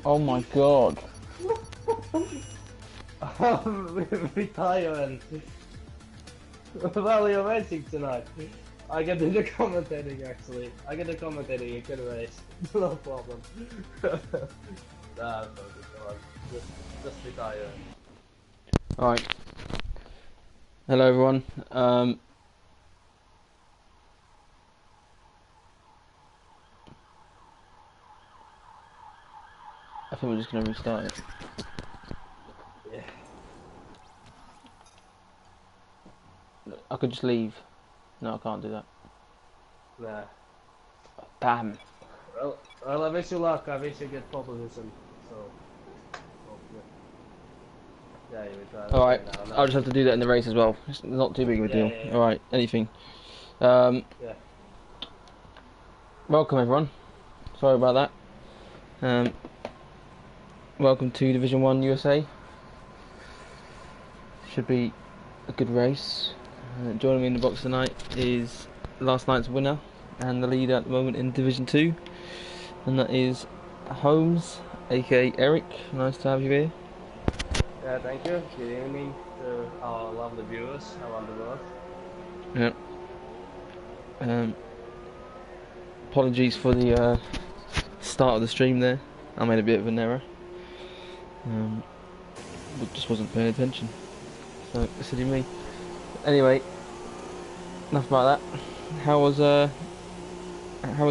Oh my god. Retirement. Well, you're racing tonight. I can do the commentating actually. I get the commentating, you can race. No problem. Nah, no, come on. Just retire. Alright. Hello everyone. I think we're just gonna restart it. Yeah. I could just leave. No, I can't do that. Nah. Damn. Well, I wish you luck. I wish you get pole position. So, hopefully. Yeah, you retire. Alright, Okay, now. I'll just have to do that in the race as well. It's not too big of a deal. Yeah. Alright, anything. Yeah. Welcome everyone. Sorry about that. Welcome to Division 1 USA. Should be a good race. Joining me in the box tonight is last night's winner and the leader at the moment in Division 2. And that is Holmes, aka Eric. Nice to have you here. Yeah, thank you. Good evening to our lovely viewers around the world. Yeah. Apologies for the start of the stream there. I made a bit of an error. But just wasn't paying attention. So, silly me. Anyway, enough about that. How was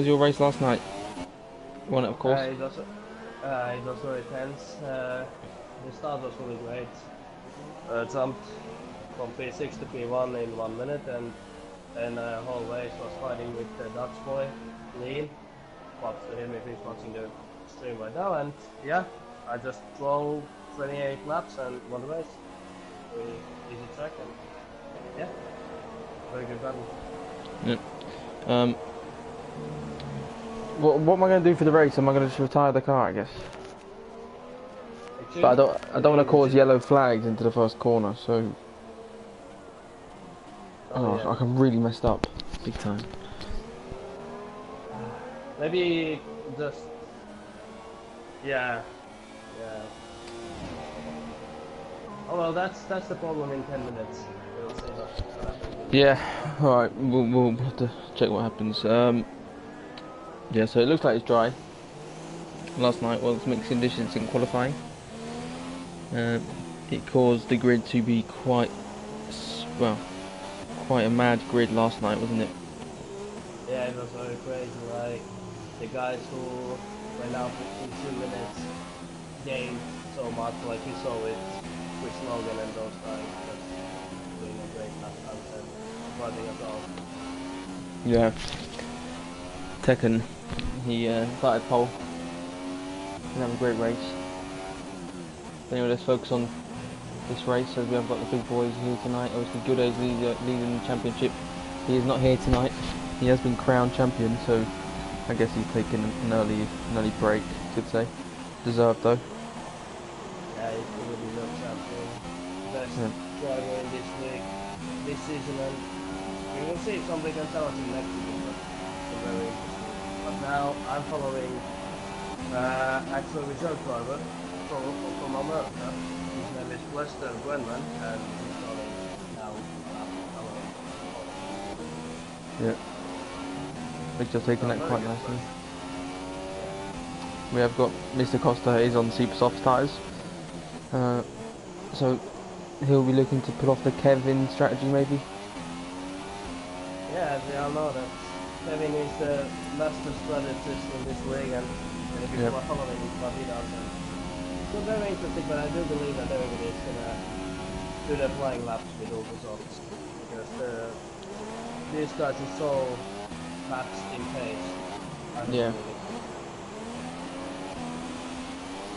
your race last night? You won it, of course. It was very tense. The start was really great. Jumped from P6 to P1 in 1 minute, and then the whole race was fighting with the Dutch boy, Lean. Props to him if he's watching the stream right now. And yeah, I just drove 28 laps and won the race. Really easy track, and yeah, very good battle. Yeah. What am I going to do for the race? Am I going to just retire the car, I guess? But I don't want to cause yellow flags into the first corner, so... Oh, yeah. I'm really messed up. Big time. Maybe just... Yeah. Oh well, that's the problem in 10 minutes. We'll see what happens. Yeah, alright, we'll have to check what happens. Yeah, so it looks like it's dry. Last night was mixed conditions in qualifying. It caused the grid to be quite a mad grid last night, wasn't it? Yeah, it was very crazy. Like the guys who went out in 2 minutes gained so much. Like you saw it with Logan and those guys just doing a great lap time and running as well. Yeah. Tekken, he started pole. He's having a great race. Anyway, let's focus on this race as we have got the big boys here tonight. Obviously, Goodo's leading the championship. He is not here tonight. He has been crowned champion, so I guess he's taken an early break, you could say. Deserved though. Yeah, he's the deserved champion. Best driver in this league this season, and we will see if somebody can challenge him next season. But very interesting. But now I'm following actual reserve driver from America. His name is Lester Gwenman, and he's running now. Yeah. They've just taken that quite nicely. We have got Mr. Costa is on super soft tyres. So he'll be looking to pull off the Kevin strategy maybe? Yeah, as we all know that Kevin is the master strategist in this league, and people are following what he does. It's very interesting, but I do believe that everybody is gonna do their flying laps with all results, because these guys are so fast in pace. Yeah.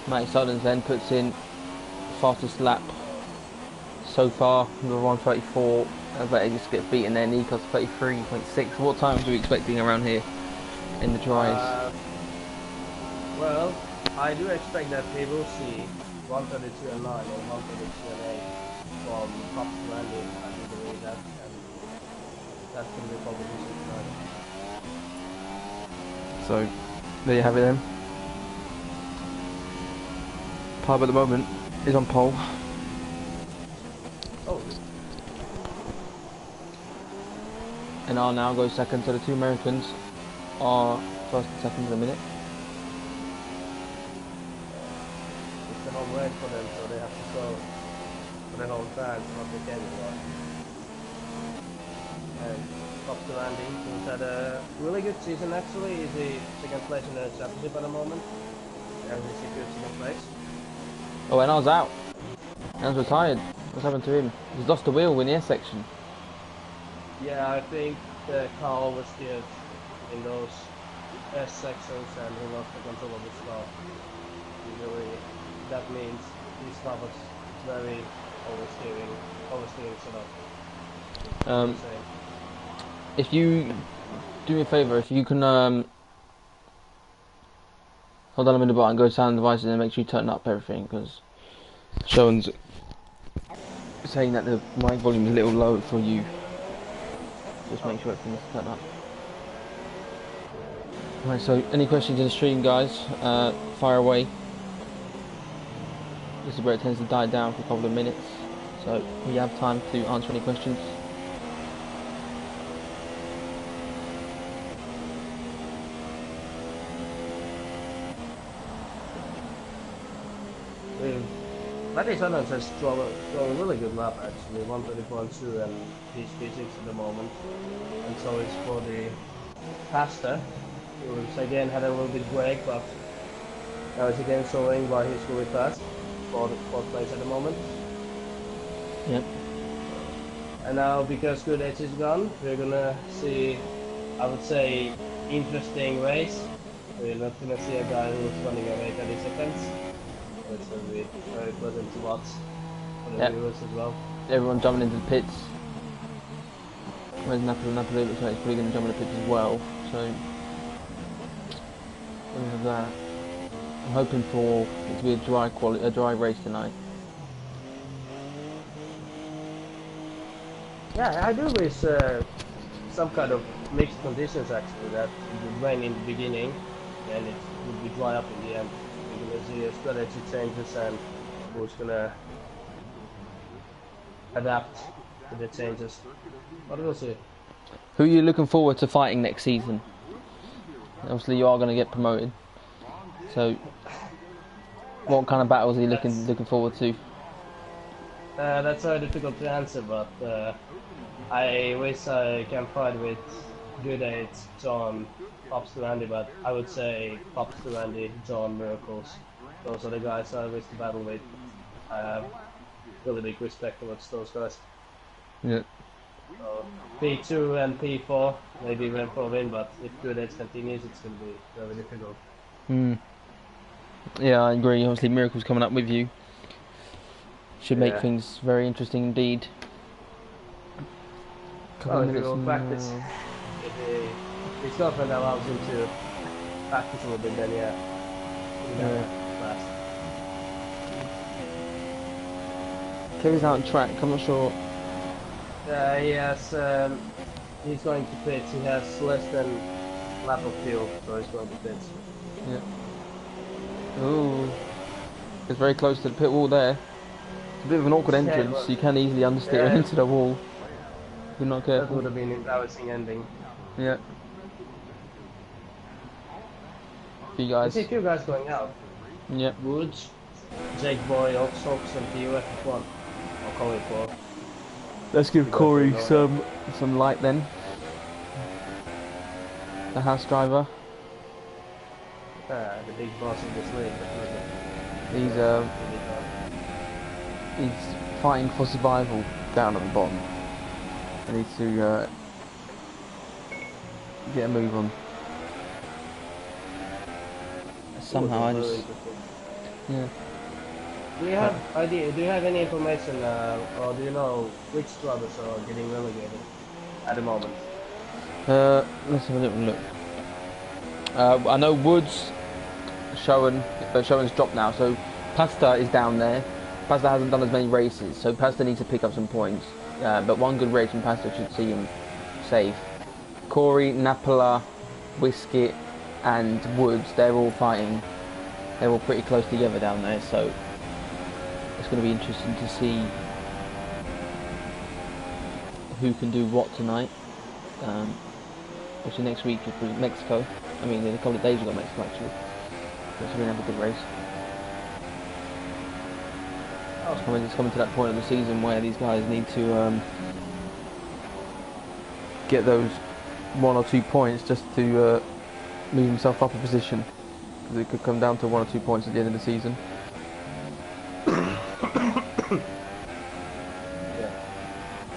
Matty Sullins then puts in fastest lap so far, the 1:34. But he just gets beaten there. Nikos 33.6. What times are we expecting around here in the dries? Well, I do expect that we will see 132 and 9 or 132 and 8 from top to landing. I do believe that, and that's going to be competition tonight. So there you have it then. Pub at the moment is on pole. Oh, And R now goes second, so the two Americans are first and second in a minute. it's a long race for them, so they have to show for the whole fans what they can do. And props to Andy, who's had a really good season actually. He's the second place in the championship at the moment. And he's secured second place. Oh, and R's out. R's retired. What's happened to him? He's lost the wheel in the S section. Yeah, I think the car oversteered in those S sections and he lost the control of his car. Usually that means his car was very oversteering setup. If you do me a favour, if you can hold on a minute and go to sound devices and make sure you turn up everything, because Sean's saying that the mic volume is a little low for you. Just make sure everything's turned up. Right, so any questions in the stream, guys? Fire away. This is where it tends to die down for a couple of minutes, so we have time to answer any questions. Matty Sonnens has drawn a really good lap actually, 134.2 and he's P6 at the moment. And so it's for the Pasta, who's again had a little bit break, but now it's again showing why he's really fast for the fourth place at the moment. Yep. And now because Good Edge is gone, we're gonna see, I would say, interesting race. We're not gonna see a guy who's running away 30 seconds. It's going to be very pleasant to watch for the viewers as well. Everyone jumping into the pits. Where's Napoli? Napoli looks like he's probably going to jump in the pits as well. So we have that. I'm hoping for it to be a dry race tonight. Yeah, I do wish some kind of mixed conditions actually, that it would rain in the beginning and it would be dry up in the end. We're going to see a strategy changes and who's going to adapt to the changes. But we'll see. Who are you looking forward to fighting next season? Obviously you are going to get promoted. So what kind of battles are you looking forward to? That's very difficult to answer, but I wish I can fight with Good Age, John, Pops to Andy, but I would say Pops to Andy, John, Miracles. Those are the guys I wish to battle with. I have really big respect towards those guys. Yeah. So P2 and P4 maybe win for a win, but if Good Age continues, it's going to be very difficult. Yeah, I agree. Obviously, Miracle's coming up with you. Should make things very interesting indeed. Well, if he will practice, if his girlfriend allows him to practice a little bit, then fast. Kevin's out on track. I'm not sure. He has. He's going to pitch. He has less than lap of fuel, so he's going to pitch. Yeah. Ooh. It's very close to the pit wall there. It's a bit of an awkward entrance. So you can easily understeer into the wall. If you're not careful. That would have been an embarrassing ending. Yeah. You guys. I see a few guys going out. Yep. Woods, Jake Boy, Oxox, and TUF F1. I'll call it for. Let's give Corey some light then. The house driver. The big boss of this league, definitely. He's fighting for survival down at the bottom. I need to get a move on. Somehow I just Do you have idea? Do you have any information, or do you know which drivers are getting relegated at the moment? Let's have a little look. I know Woods, Schoen, but Schoen's dropped now, so Pasta is down there. Pasta hasn't done as many races, so Pasta needs to pick up some points. But one good race from Pasta should see him safe. Corey, Napola, Whiskey, and Woods, they're all fighting. They're all pretty close together down there, so going to be interesting to see who can do what tonight. Obviously next week is Mexico. I mean, in a couple of days we've got Mexico actually. So we're going to have a good race. It's coming to that point of the season where these guys need to get those 1 or 2 points just to move himself up a position, because it could come down to 1 or 2 points at the end of the season.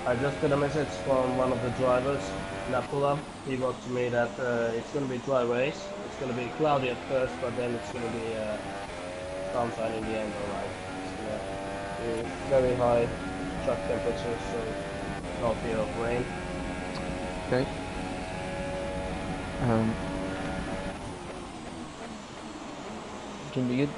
I just got a message from one of the drivers, Napula. He wrote to me that it's going to be a dry race. It's going to be cloudy at first, but then it's going to be sunshine in the end. Alright. Very high track temperatures, so no fear of rain. Okay. Should be good.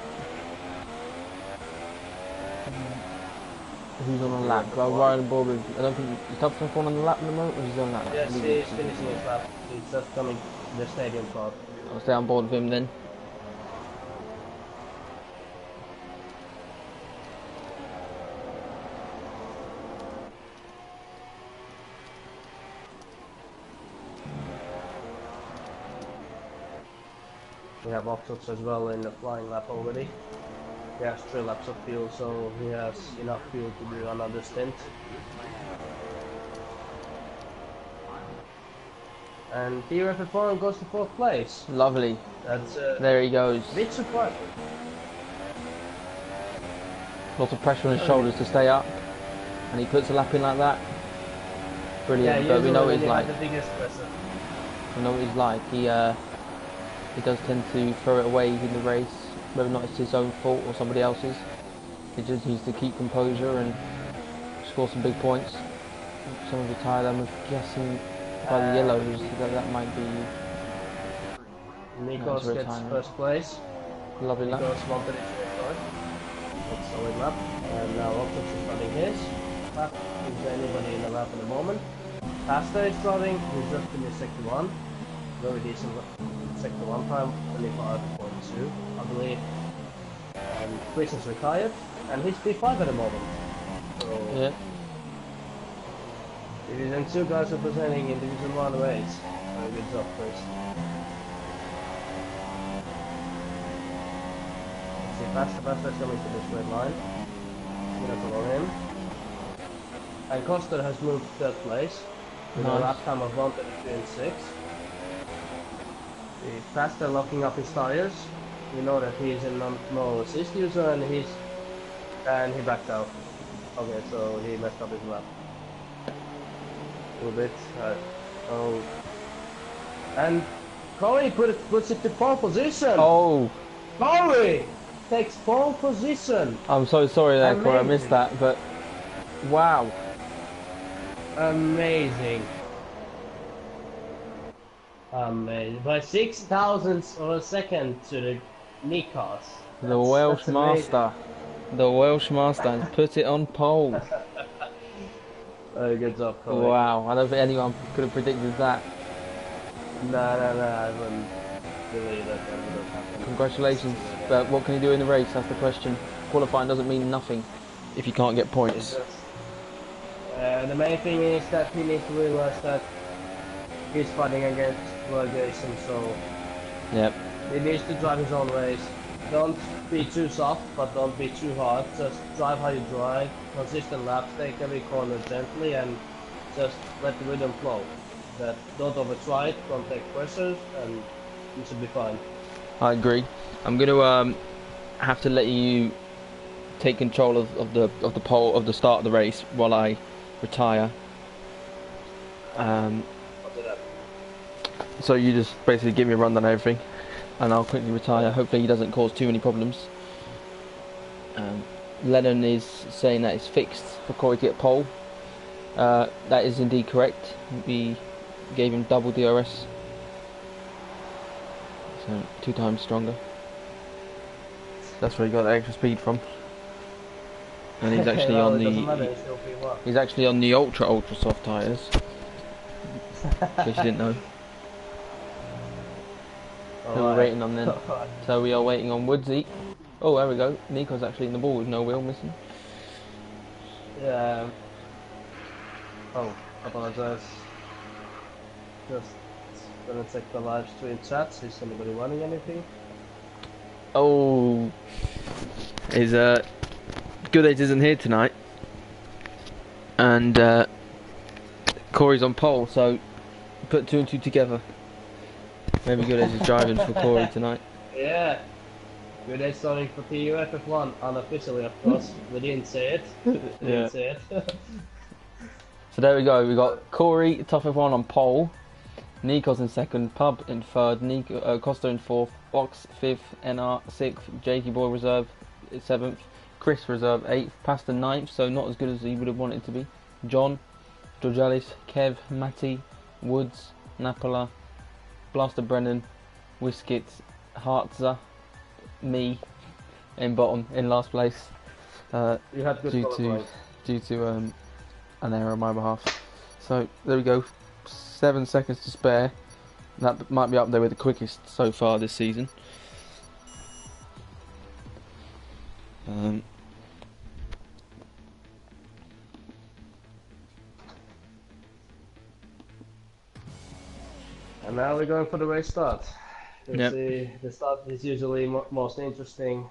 Who's on a lap? Well, Ryan Borg, I don't think is TUF F1 on the lap at the moment, or is he on that lap? Yes, he's finishing his lap. He's just coming to the stadium park. I'll stay on board with him then. We have Octops as well in the flying lap already. He has 3 laps of fuel, so he has enough fuel to do another stint. And TUF F1 goes to 4th place. Lovely. That's there he goes. bit surprising. Lots of pressure on his shoulders to stay up, and he puts a lap in like that. Brilliant. Yeah, but we know what he's like. The biggest pressure. We know what he's like. He does tend to throw it away in the race, whether or not it's his own fault or somebody else's. He just needs to keep composure and score some big points. Someone's retired. I'm guessing by the yellows that might be. Nikos gets first place. Lovely lap. Nikos wanted it That's solid lap. And now Octops is running his lap. Is there anybody in the lap at the moment? Pasta is driving. He's just finished sector 1. Very decent sector 1 time, 25.2, I believe. And Chris is retired, and he's P5 at the moment. So yeah. Division 2 guys representing in Division 1 race. Very good job, Chris. See, Pasta is coming to this red line. I'm gonna follow him. And Costa has moved to 3rd place with a lap time of 1:32.6. Faster locking up his tires. We know that he is a no assist user, and he backed out. Okay, so he messed up his lap a little bit. Oh, and Corey puts it to pole position. Oh, Corey takes pole position. I'm so sorry there, Corey. I missed that, but wow, amazing. Amazing. By 6 thousandths of a second to the Nikos. The Welsh master. The Welsh master has put it on pole. Good job, Corey. Wow, I don't think anyone could have predicted that. No, I wouldn't believe that would have happened. Congratulations, but what can he do in the race? That's the question. Qualifying doesn't mean nothing if you can't get points. The main thing is that he needs to realize that he's fighting against relegation, so yep. He needs to drive his own race. Don't be too soft, but don't be too hard. Just drive how you drive, consistent laps, take every corner gently, and just let the rhythm flow. Don't overtry it, don't take pressures, and you should be fine. I agree. I'm going to have to let you take control of the pole of the start of the race while I retire. So you just basically give me a rundown on everything, and I'll quickly retire. Hopefully he doesn't cause too many problems. Lennon is saying that it's fixed for Corey to get pole. That is indeed correct. We gave him double DRS, so 2 times stronger. That's where he got the extra speed from. And he's actually he's actually on the ultra soft tyres. In case you didn't know. Who we're waiting on then? So we are waiting on Woodsy. Oh, there we go. Nico's actually in the ball with no wheel missing. Yeah. Oh, apologize. Just gonna check the live stream chats. Is anybody wanting anything? Oh, is Good Age isn't here tonight, and Corey's on pole, so put 2 and 2 together. Maybe Good Age is driving for Corey tonight. Yeah. Good day starting for TUF F1, unofficially of course. We didn't say it. We didn't say it. So there we go, we got Corey, TUF F1 on pole, Nikos in second, Pub in third, Costa in fourth, Box fifth, NR sixth, Jakey Boy reserve seventh, Chris reserve eighth, Pasta ninth, so not as good as he would have wanted to be. John, Georgalis, Kev, Matty, Woods, Napola, Blaster Brennan, Wiskit, Hartza, me in bottom, in last place. You had good due to an error on my behalf. So there we go, 7 seconds to spare. That might be up there with the quickest so far this season. And now we're going for the race start. Yep. See, the start is usually most interesting.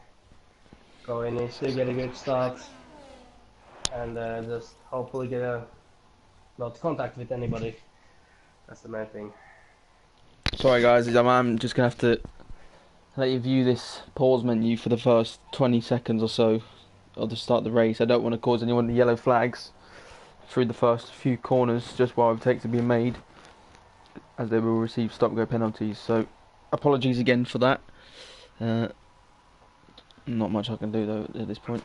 Going in to get a good start and just hopefully get not contact with anybody. That's the main thing. Sorry guys, I'm just going to have to let you view this pause menu for the first 20 seconds or so of the start of the race. I don't want to cause anyone yellow flags through the first few corners just while overtakes are being made, as they will receive stop-go penalties. So apologies again for that. Not much I can do though at this point.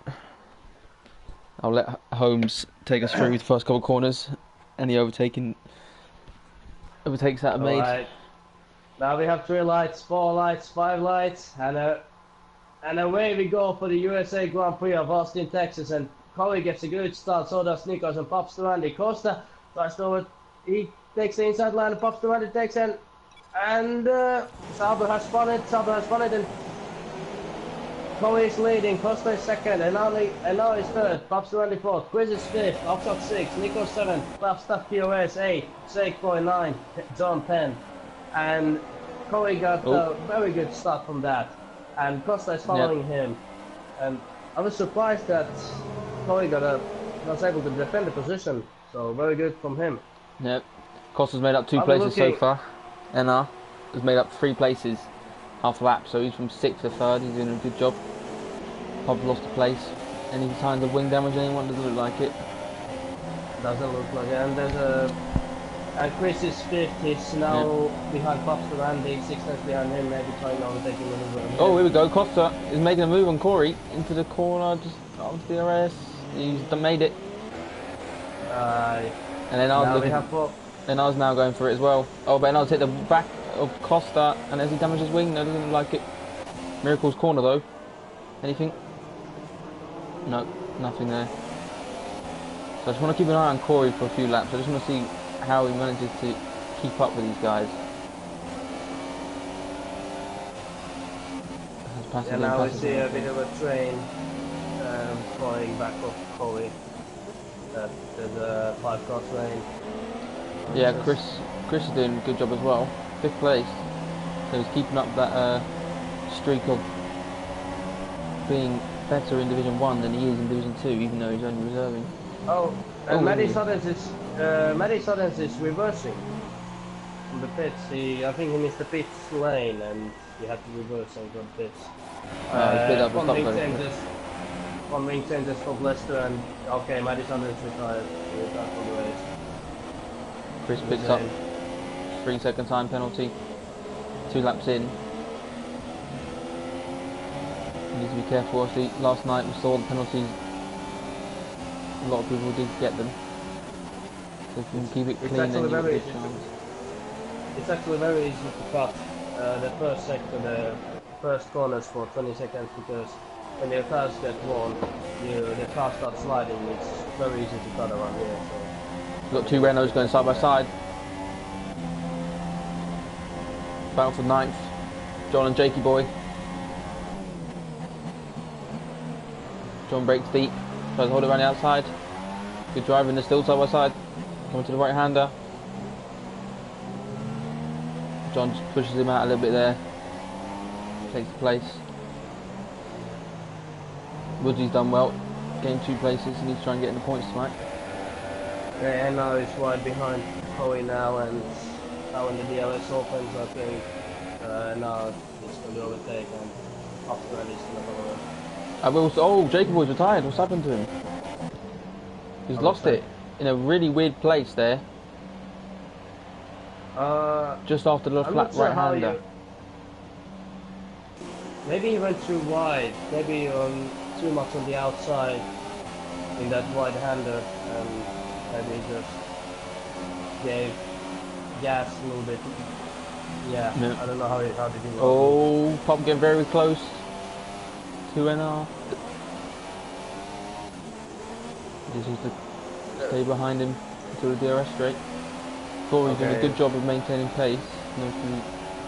I'll let Holmes take us through the first couple of corners. Any overtakes that are made. Right. Now we have 3 lights, 4 lights, 5 lights, and away we go for the USA Grand Prix of Austin, Texas. And Corey gets a good start, so does Nikos and pops to Randy. Costa tries to over, he takes the inside line, and pops to Randy, takes and Sauber has spun it, and Corey is leading, Costa is second, and now he's third, pops to Randy fourth, Chris is fifth, Oxford sixth, Nikos seventh, Stuff POS 8, Sake Boy 9, John 10. And Corey got a very good start from that, and Costa is following him. And I was surprised that Corey was able to defend the position, so very good from him. Yep, Costa's made up 2 places so far. NR has made up 3 places, half a lap, so he's from 6th to 3rd, he's doing a good job. Pub lost a place. Any signs of wing damage, anyone? Doesn't look like it. Doesn't look like it, and Chris is 5th, he's now behind Pops to Randy, 6 tenths behind him, maybe trying to overtake him a little bit. Oh, here we go, Costa is making a move on Corey, into the corner, just onto the RS, he's made it. And then I was now going for it as well. Oh, but I'll hit the back of Costa, and has he damaged his wing? No, doesn't look like it. Miracle's corner though. Anything? No, nothing there. So I just want to keep an eye on Corey for a few laps. I just want to see how he manages to keep up with these guys. And now we see a bit of a train flying back off Corey. There's a 5-car train. Yeah, Chris is doing a good job as well. 5th place. So he's keeping up that streak of being better in Division 1 than he is in Division 2, even though he's only reserving. Oh, and Matty Suddens is reversing from the pits. I think he missed the pits lane and he had to reverse and go pits. One wing changes from Leicester, and okay, Matty Suddens retired from the race. Chris picks up 3-second time penalty, 2 laps in. You need to be careful. Obviously, last night we saw the penalties. A lot of people did get them. So if you can keep it clean, then you have a good chance. It's actually very easy to cut the first sector, the first corners for 20 seconds, because when your tires get worn, the car starts sliding. It's very easy to cut around here. So. We've got 2 Renaults going side by side. Battle for 9th. John and Jakey Boy. John breaks deep. Tries to hold it around the outside. Good driving, they're still side by side. Coming to the right hander. John just pushes him out a little bit there. Takes the place. Woodsy's done well. Gained 2 places. He needs to try and get in the points tonight. Yeah, and now he's right behind Hoey now, and now when the DLS opens, I think now he's going to overtake, and after that he's going to follow. Oh, Jacob was retired. What's happened to him? He's lost it in a really weird place there. Just after the flat right hander. Maybe he went too wide, maybe too much on the outside in that wide hander, and maybe he just gave gas a little bit. Yeah, I don't know how did he roll. Oh, Pop getting very close to NR. This is to stay behind him until the DRS straight. Corey's doing a good job of maintaining pace.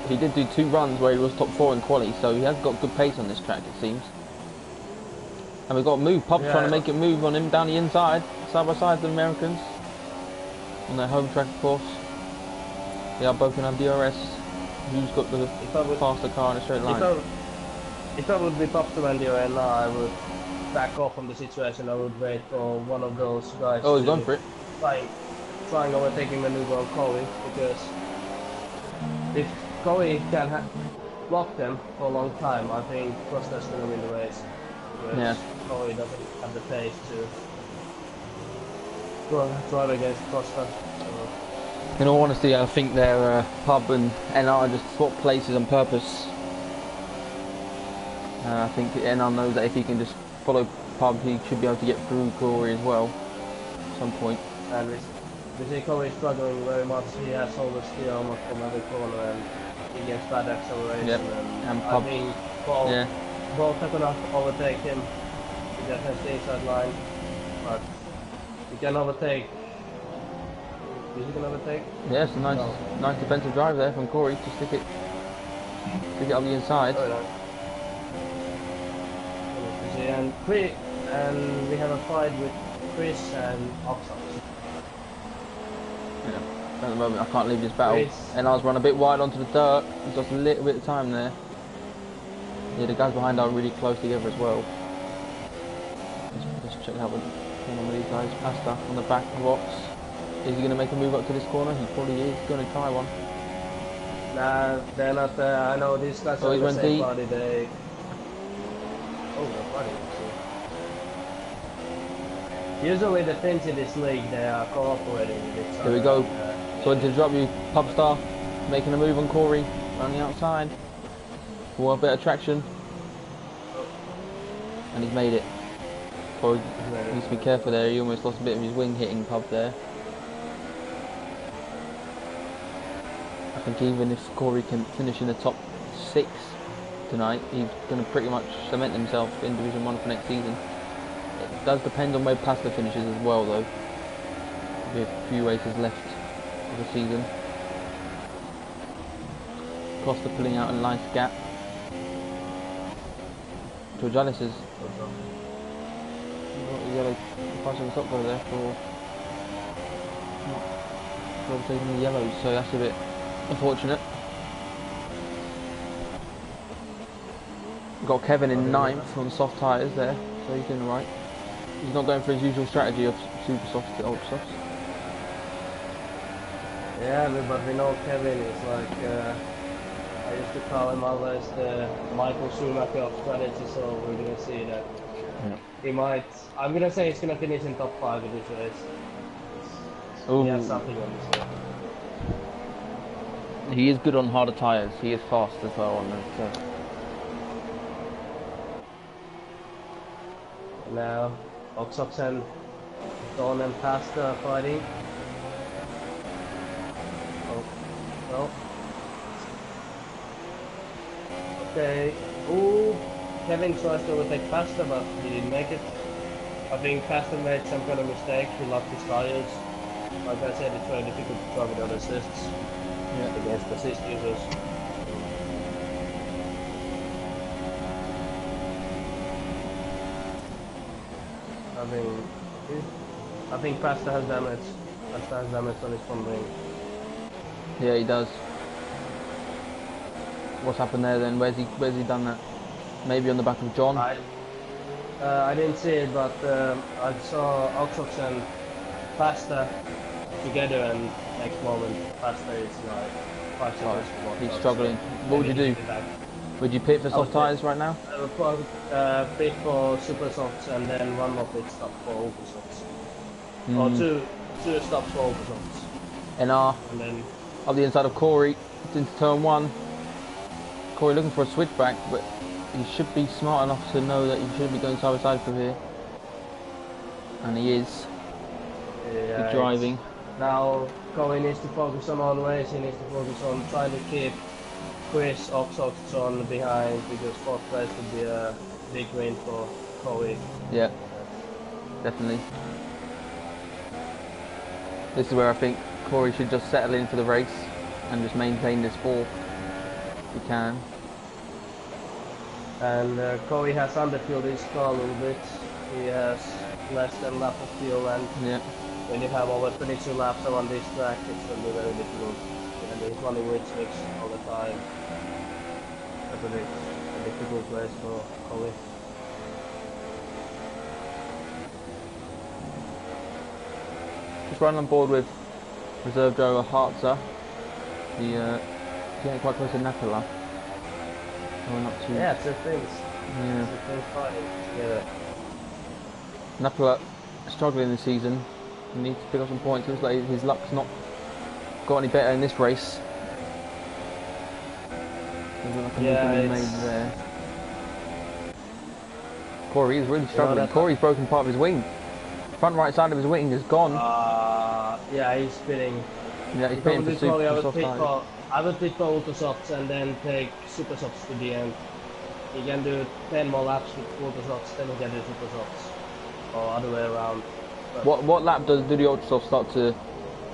He did do 2 runs where he was top 4 in quali, so he has got good pace on this track, it seems. And we've got a move. Pub's trying to make it move on him down the inside, side by side the Americans. On their home track, of course. They are both going to have DRS. Who's got the faster car in a straight line? If I would be Pub to Mandio and I would back off from the situation. I would wait for one of those guys. Oh, he's gone for it. Trying overtaking maneuver on Cowie, because if Cowie can block them for a long time, I think Costa's going to win the race. Because Cowie doesn't have the pace to drive against Costa. So. In all honesty, I think their Pub and NR just swap places on purpose. I think NR knows that if he can just follow Pub, he should be able to get through Corey as well at some point. And we see Corey struggling very much. He has all the steer almost from every corner, and he gets bad acceleration. Yep. And I think both are gonna overtake him. He just has the inside line, but he can overtake. Is he gonna overtake? Yes, a nice defensive drive there from Corey to stick it up the inside. Oh, no. And we have a fight with Chris and Oxford. Yeah, at the moment I can't leave this battle. NR's run a bit wide onto the dirt. He's lost a little bit of time there. Yeah, the guys behind are really close together as well. Let's check out one of these guys. Pasta on the back of Ox. Is he going to make a move up to this corner? He probably is. He's going to try one. Nah, they're not there. I know these guys are the same body. They're funny. Usually the Finns in this league, they are cooperating with each other. Here we go. So to drop you, Pubstar making a move on Corey on the outside for a bit of traction, and he's made it. Corey needs to be careful there. He almost lost a bit of his wing hitting Pub there. I think even if Corey can finish in the top 6 tonight, he's going to pretty much cement himself in Division 1 for next season. It does depend on where Pasta finishes as well, though. There'll be a few races left of the season. Costa pulling out a nice gap. Georgialis is yellow passing the top go there for taking the yellows, so that's a bit unfortunate. We've got Kevin in 9th on soft tyres there, so he's doing alright. He's not going for his usual strategy of super soft to ultra softs. Yeah, but we know Kevin is like, I used to call him always the Michael Schumacher of strategy, so we're going to see that he might, I'm going to say he's going to finish in top 5 in this race. He has something on his head. He is good on harder tyres, he is fast as well on them. Now, Oxoxen, Don and Pasta fighting. Oh. Okay. Ooh, Kevin tries to overtake Pasta, but he didn't make it. I think Pasta made some kind of mistake. He locked his tires. Like I said, it's very difficult to drive without assists against assist users. I mean, I think Pasta has damage. Pasta has damage on his front wing. Yeah, he does. What's happened there then? Where's he done that? Maybe on the back of John? I didn't see it, but I saw Oxox and Pasta together, and next moment Pasta is like 5 seconds more. He's struggling. What would you do? Would you pit for soft tyres right now? I would probably pit for super softs and then one more pit stop for ultra softs. Or two stops for ultra softs. NR. And then Up the inside of Corey into turn 1. Corey looking for a switchback, but he should be smart enough to know that he shouldn't be going side by side through here. And he is. yeah, Good driving. Now Corey needs to focus on all ways. He needs to focus on trying to keep Chris Oxox on behind, because 4th place would be a big win for Corey. Yeah, definitely. This is where I think Corey should just settle in for the race and just maintain this 4th if he can. And Corey has underfueled his car a little bit. He has less than lap of fuel, and when you have over 22 laps around this track, it's going to be very difficult. And he's running with slicks all the time. That's a difficult race for Corey. Just running on board with reserve driver Hartzer. Getting quite close to Napala. Oh, not too. Yeah, two things. Yeah. Two things fighting together. Napala struggling this season. He needs to pick up some points. Looks like his luck's not got any better in this race. There's like a move made there. Corey is really struggling. Corey's broken part of his wing. Front right side of his wing is gone. Yeah, he's spinning. Yeah, he's pitting for soft tyres. I would pit for ultra softs and then take super softs to the end. You can do 10 more laps with ultra softs, then you can do super softs. Or other way around. But what lap do the ultra softs start to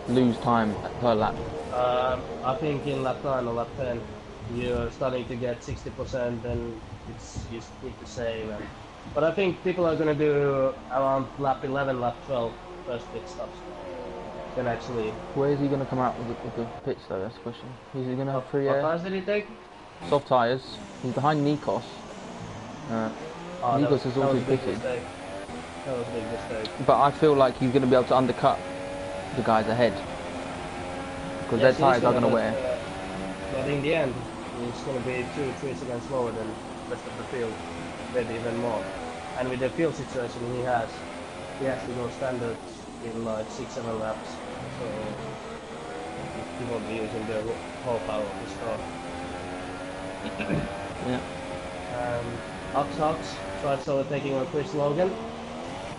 lose time per lap? I think in lap 9 or lap 10 you're starting to get 60%, and you need to save. But I think people are going to do around lap 11, lap 12 first pit stops. Then actually. Where is he going to come out with the pits though? That's the question. Is he going to have free air? What tyres did he take? Soft tyres. He's behind Nikos. Nikos is also pitted. That was a big mistake. But I feel like he's going to be able to undercut the guys ahead, because their tyres are going to wear. But in the end, it's going to be 2-3 seconds slower than the rest of the field, maybe even more. And with the field situation he has to go standard in like 6-7 laps, so he won't be using the whole power of his car. Yeah. Ox tried solo taking on Chris Logan,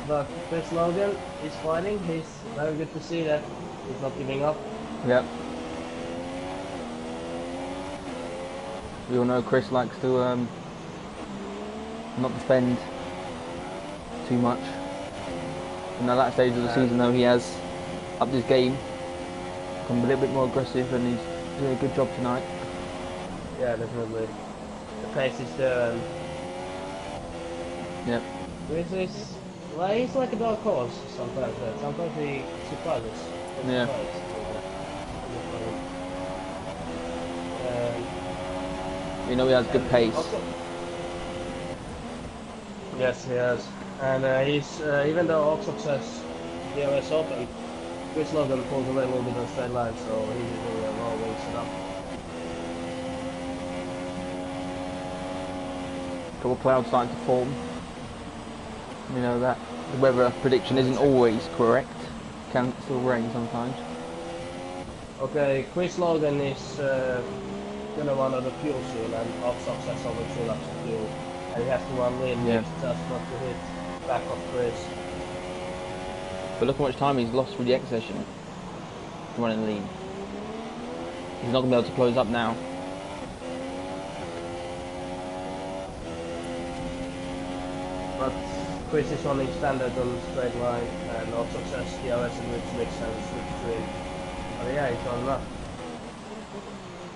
but Chris Logan is fighting. He's very good to see that he's not giving up. Yep. We all know Chris likes to not defend too much. In the latter stage of the season though, he has upped his game, become a little bit more aggressive, and he's doing a good job tonight. Yeah, definitely. The pace is there, and yep. Chris is, well, he's like a dark horse sometimes. Sometimes he surprises. Yeah. You know he has good pace. Yes, he has. And he's, even though Oxford says DRS open, Chris Logan pulls away a little bit on straight line, so he's using a raw wing setup. Couple of clouds starting to form. We know that the weather prediction isn't always correct. Can still rain sometimes. Okay, Chris Logan is gonna run out of fuel soon, and Oxford has over 2 laps of fuel, and he has to run lean just not to hit back of Chris. But look how much time he's lost through the X session running lean. He's not going to be able to close up now. But Chris is running standard on the straight line, and also says DRS and which makes sense switch between. But yeah, he's not enough.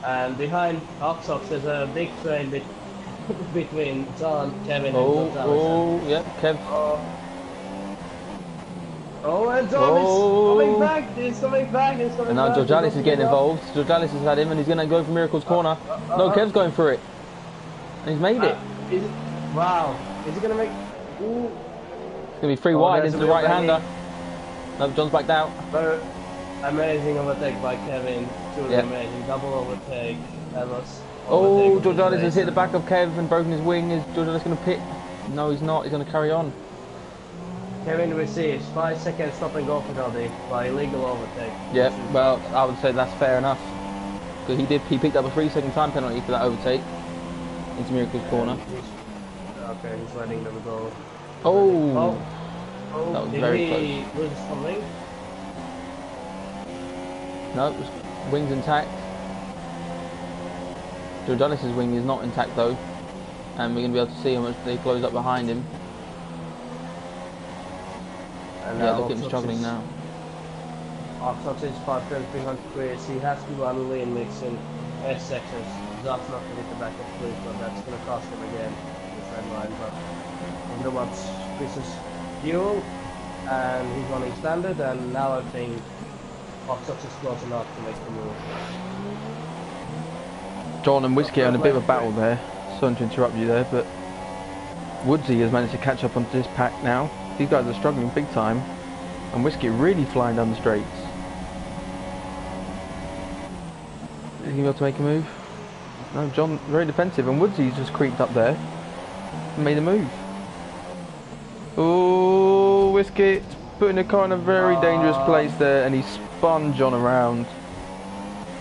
And behind Oxox there's a big train between John, Kevin, and Gonzalez. Yeah, Kev. Oh, and Tom is coming back. He's coming back. He's coming And now back. George Alice is getting involved. George Alice has had him and he's going to go for Miracle's corner. No, Kev's going for it. And he's made it. Wow. Is he going to make... Ooh. It's going to be free wide into the right-hander. No, John's backed out. Very amazing overtake by Kevin. Truly amazing. Double overtake. That was... Oh, George Alice has hit the back of Kev and broken his wing. Is George Alice going to pit? No, he's not. He's going to carry on. Kevin receives 5 seconds stop and go penalty by illegal overtake. Yeah, well, I would say that's fair enough. Because he picked up a 3-second time penalty for that overtake into Miracle's corner. Okay, he's letting them go. Oh, oh. That was very close. Did he lose something? No, it was wings intact. George Alice's wing is not intact though, and we're going to be able to see how much they close up behind him. And yeah, look at him struggling now. Oxox is 5 turns behind Chris. He has to run lean mixing S sections. That's not going to hit the back of Chris, but that's going to cost him again this red line. But wonder what's Chris's fuel, and he's running standard, and now I think Oxox is close enough to make the move. John and Whiskey are in a bit of a battle there. Sorry to interrupt you there, but Woodsy has managed to catch up onto this pack now. These guys are struggling big time, and Whiskey really flying down the straights. Is he able to make a move? No, John very defensive, and Woodsy's just creeped up there and made a move. Oh, Whiskey putting the car in a very dangerous place there, and he spun John around.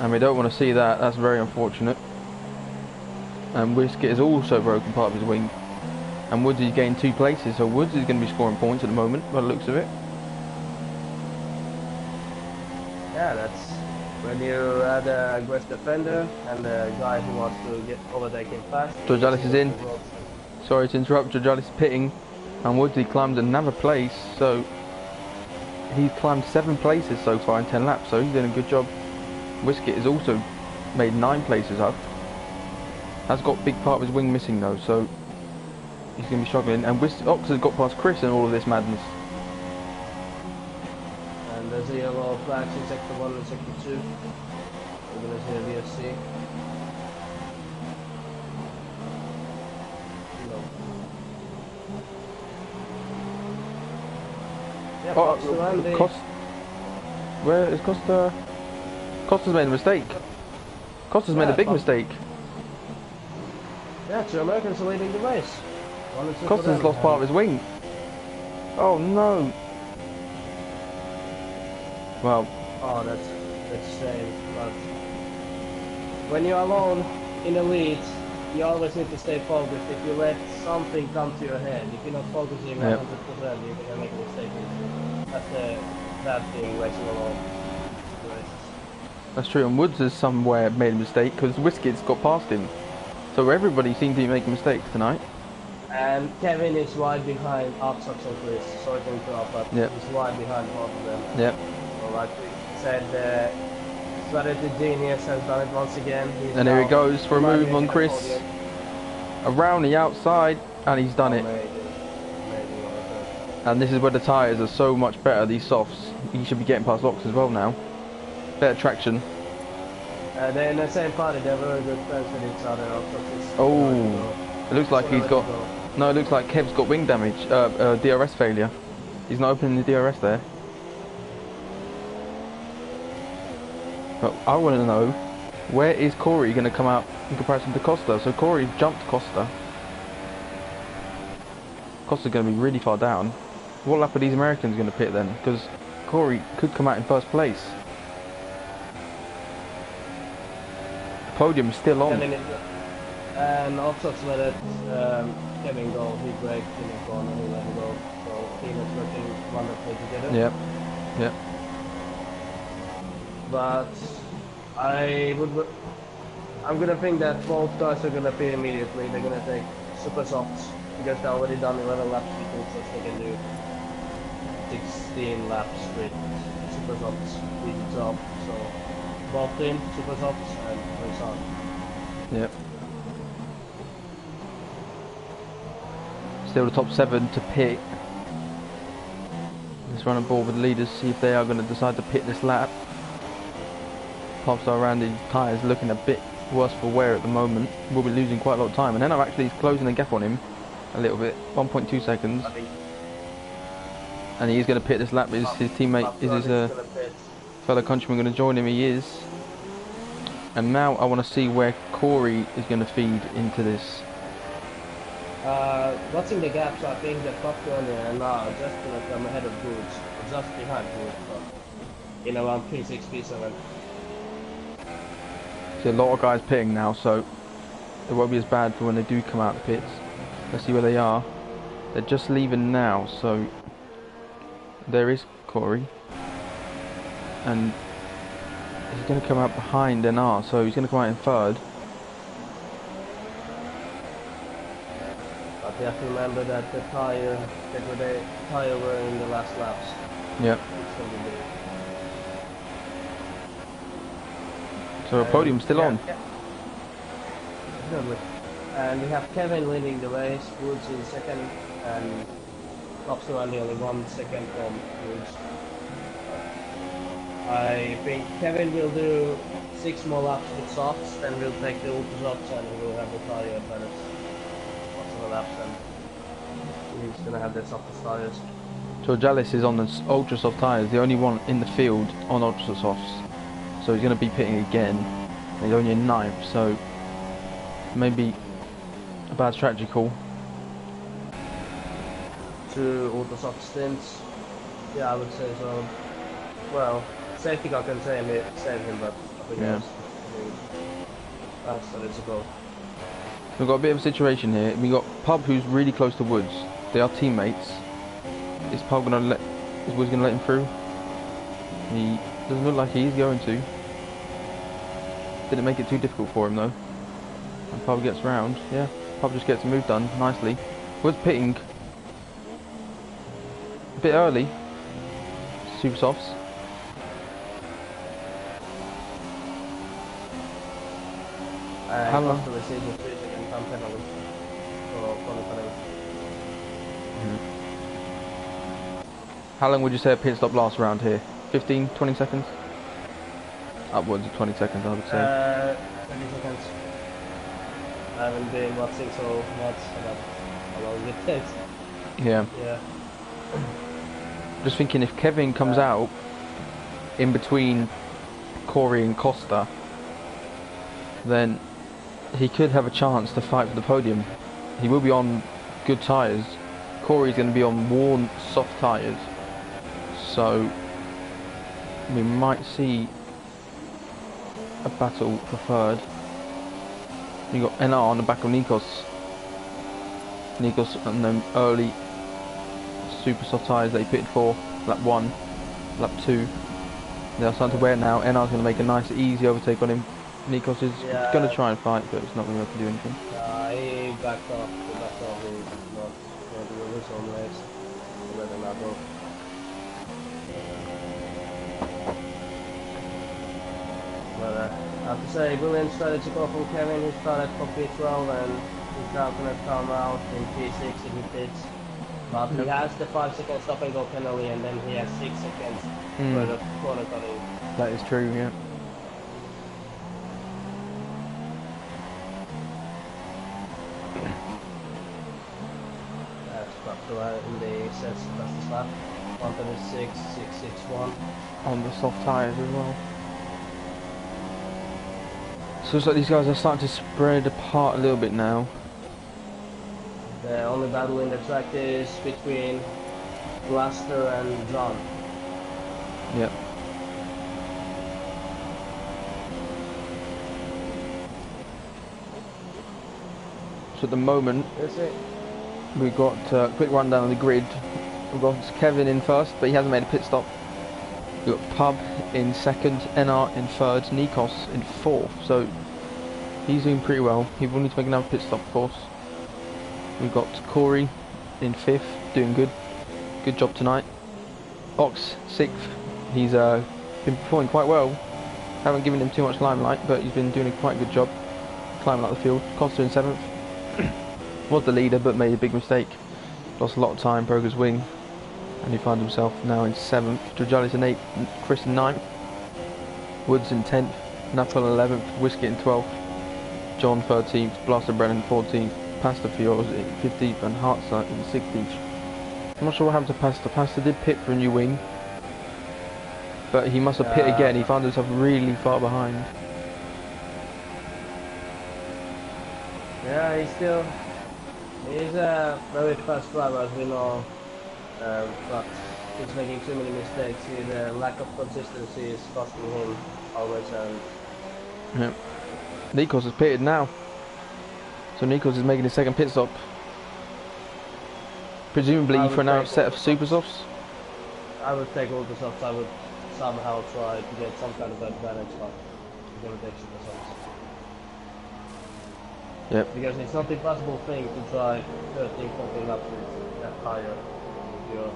And we don't want to see that. That's very unfortunate. And Whiskey has also broken part of his wing. And Woodsy's gained 2 places, so Woods is going to be scoring points at the moment, by the looks of it. Yeah, that's when you add a aggressive defender and a guy who wants to get overtaken fast. George Alice is in. Sorry to interrupt, George Alice is pitting. And Woodsy climbed another place, so he's climbed 7 places so far in 10 laps, so he's doing a good job. Whiskey has also made 9 places up. Has got a big part of his wing missing though, so he's going to be struggling. And Ox has got past Chris in all of this madness. And there's a yellow flags in sector 1 and sector 2. We're going to see a VSC. No. Yeah, Costa. Where is Costa? Costa's made a mistake. Costa's made a big mistake. Yeah, 2 Americans are leading the race. Costa's lost part of his wing. Oh no. Well. Oh, that's shame. But when you're alone in the lead, you always need to stay focused. If you let something come to your head, if you're not focusing 100%, you're gonna make a mistake. That's the bad thing racing alone. That's true, and Woods has somewhere made a mistake because Whiskey's got past him. So everybody seems to be making mistakes tonight. And Kevin is right behind Oxox and Chris. Sorry to interrupt, but he's right behind both of them. Yep. So like we said, strategy genius has done it once again. And here he goes for a move on Chris. Around the outside, and he's done it. And this is where the tyres are so much better, these softs. He should be getting past Ox as well now. Better traction. They're in the same party, they're very good friends with each other. Oh, it looks like he's got... No, it looks like Kev's got wing damage, DRS failure. He's not opening the DRS there. But I want to know, where is Corey going to come out in comparison to Costa? So Corey jumped Costa. Costa's going to be really far down. What lap are these Americans going to pit then? Because Corey could come out in first place. The podium's still on. And also let it, Kevin go, he braked in the corner, he let him go. So team is working wonderfully together. Yep. Yep. But I'm gonna think that both guys are gonna pit immediately. They're gonna take super softs because they already done 11 laps with so they can do 16 laps with super softs with the top. So both team super softs and race on. Yep. Still the top 7 to pit. This to run a ball with the leaders, see if they are going to decide to pit this lap. Popstar around his tyres looking a bit worse for wear at the moment. We'll be losing quite a lot of time, and then I'm actually closing the gap on him a little bit, 1.2 seconds. And he is going to pit this lap. Is his teammate, is his fellow countryman going to join him? He is. And now I want to see where Corey is going to feed into this. Watching the gaps, I think that Popcorn and now just going to come ahead of Goods, just behind Goods, in around P6, P7. See a lot of guys pitting now, so it won't be as bad for when they do come out of the pits. Let's see where they are. They're just leaving now, so there is Corey. And he's going to come out behind NR, so he's going to come out in third. But you have to remember that the tyre were in the last laps. Yep. So a podium still on. Yeah. Definitely. And we have Kevin leading the race, Woods in second, and Lobster only 1 second from Woods. I think Kevin will do 6 more laps with softs, then we'll take the ultra softs and we will have the tyre advantage. Lots of laps, and he's gonna have the softest tyres. So Jallis is on the ultra soft tyres, the only one in the field on ultra softs. So he's going to be pitting again. He's only in 9th, so maybe a bad strategy call. 2 ultra soft stints. Yeah, I would say so. Well, safety car can save him, but nothing else. That's the way to go. We've got a bit of a situation here. We've got Pub, who's really close to Woods. They are teammates. Is Woods going to let him through? He doesn't look like he's going to. Didn't make it too difficult for him though. And Pub gets round. Yeah, Pub just gets a move done nicely. Woods pitting a bit early. Super softs. How long? How long would you say a pit stop lasts around here? 15, 20 seconds? Upwards of 20 seconds, I would say. 20 seconds. I haven't been watching so much about how long it takes. Yeah. Yeah. Just thinking, if Kevin comes out in between Corey and Costa, then he could have a chance to fight for the podium. He will be on good tyres. Corey's going to be on worn soft tyres. So we might see a battle for third. You got NR on the back of Nikos. Nikos and them early super soft tyres that he pitted for lap 1, lap 2. They are starting to wear now. NR's going to make a nice easy overtake on him. Nikos is going to try and fight, but it's not going to be able to do anything. He backed off. He's not going to win his own race. He'll let him out go. But I have to say, brilliant strategy call from Kevin. He started for P12 and he's now going to come out in P6 if he pits. But he has the 5 second stop and go penalty, and then he has 6 seconds for the corner cutting. That is true, yeah. In the sets, fastest lap, 1:36.661 on the soft tyres as well. So it's like these guys are starting to spread apart a little bit now. The only battle in the track is between Blaster and John. Yep. So at the moment, we've got a quick rundown of the grid. We've got Kevin in first, but he hasn't made a pit stop. We've got Pub in second, NR in third, Nikos in fourth. So he's doing pretty well. He will need to make another pit stop, of course. We've got Corey in fifth, doing good. Good job tonight. Ox sixth. He's been performing quite well. Haven't given him too much limelight, but he's been doing a quite good job climbing up the field. Costa in seventh. Was the leader, but made a big mistake. Lost a lot of time, broke his wing. And he finds himself now in 7th. Georgiades in 8th, Chris in 9th. Woods in 10th, Napoli 11th, Whiskey in 12th, John 13th, Blaster Brennan 14th, Pasta Fiores in 15th and Hartsight in 16th. I'm not sure what happened to Pasta. Pasta did pit for a new wing, but he must have pit again. He found himself really far behind. Yeah, he's a very fast driver, as we know, but he's making too many mistakes. The lack of consistency is costing him always. And yeah. Nikos has pitted now, so Nikos is making his second pit stop. Presumably for now a set of super softs. I would take all the softs. I would somehow try to get some kind of advantage on the take super softs. Yep. Because it's not the impossible thing to try 13, 14 laps with that tire if you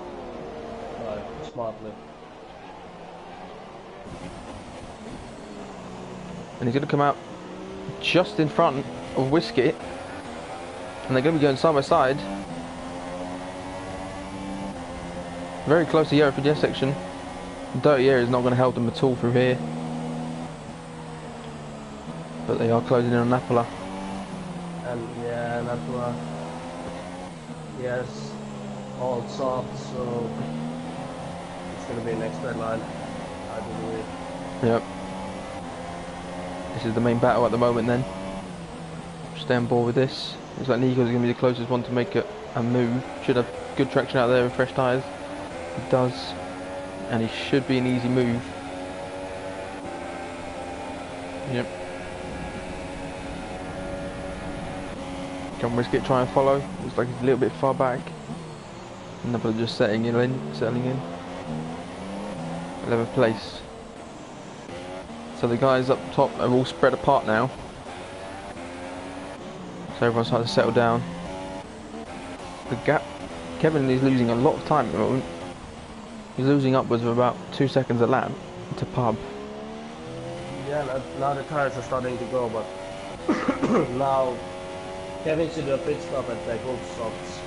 drive smartly. And he's going to come out just in front of Whiskey, and they're going to be going side by side. Very close to the Aero section. Dirty air is not going to help them at all through here. But they are closing in on Napola. And yeah, Napola, yes, all soft, so it's going to be next red line, I believe. Yep. This is the main battle at the moment then. Stay on board with this. Looks like Nico's going to be the closest one to make a move. Should have good traction out there with fresh tyres. He does. And he should be an easy move. Yep. Can Whiskey try and follow? Looks like he's a little bit far back. Napola just settling in. 11th place. So the guys up top are all spread apart now. So everyone's starting to settle down. The gap, Kevin is losing a lot of time at the moment. He's losing upwards of about 2 seconds a lap to Pub. Yeah, now the tires are starting to go, but now Kevin should do a pit stop and take all the softs.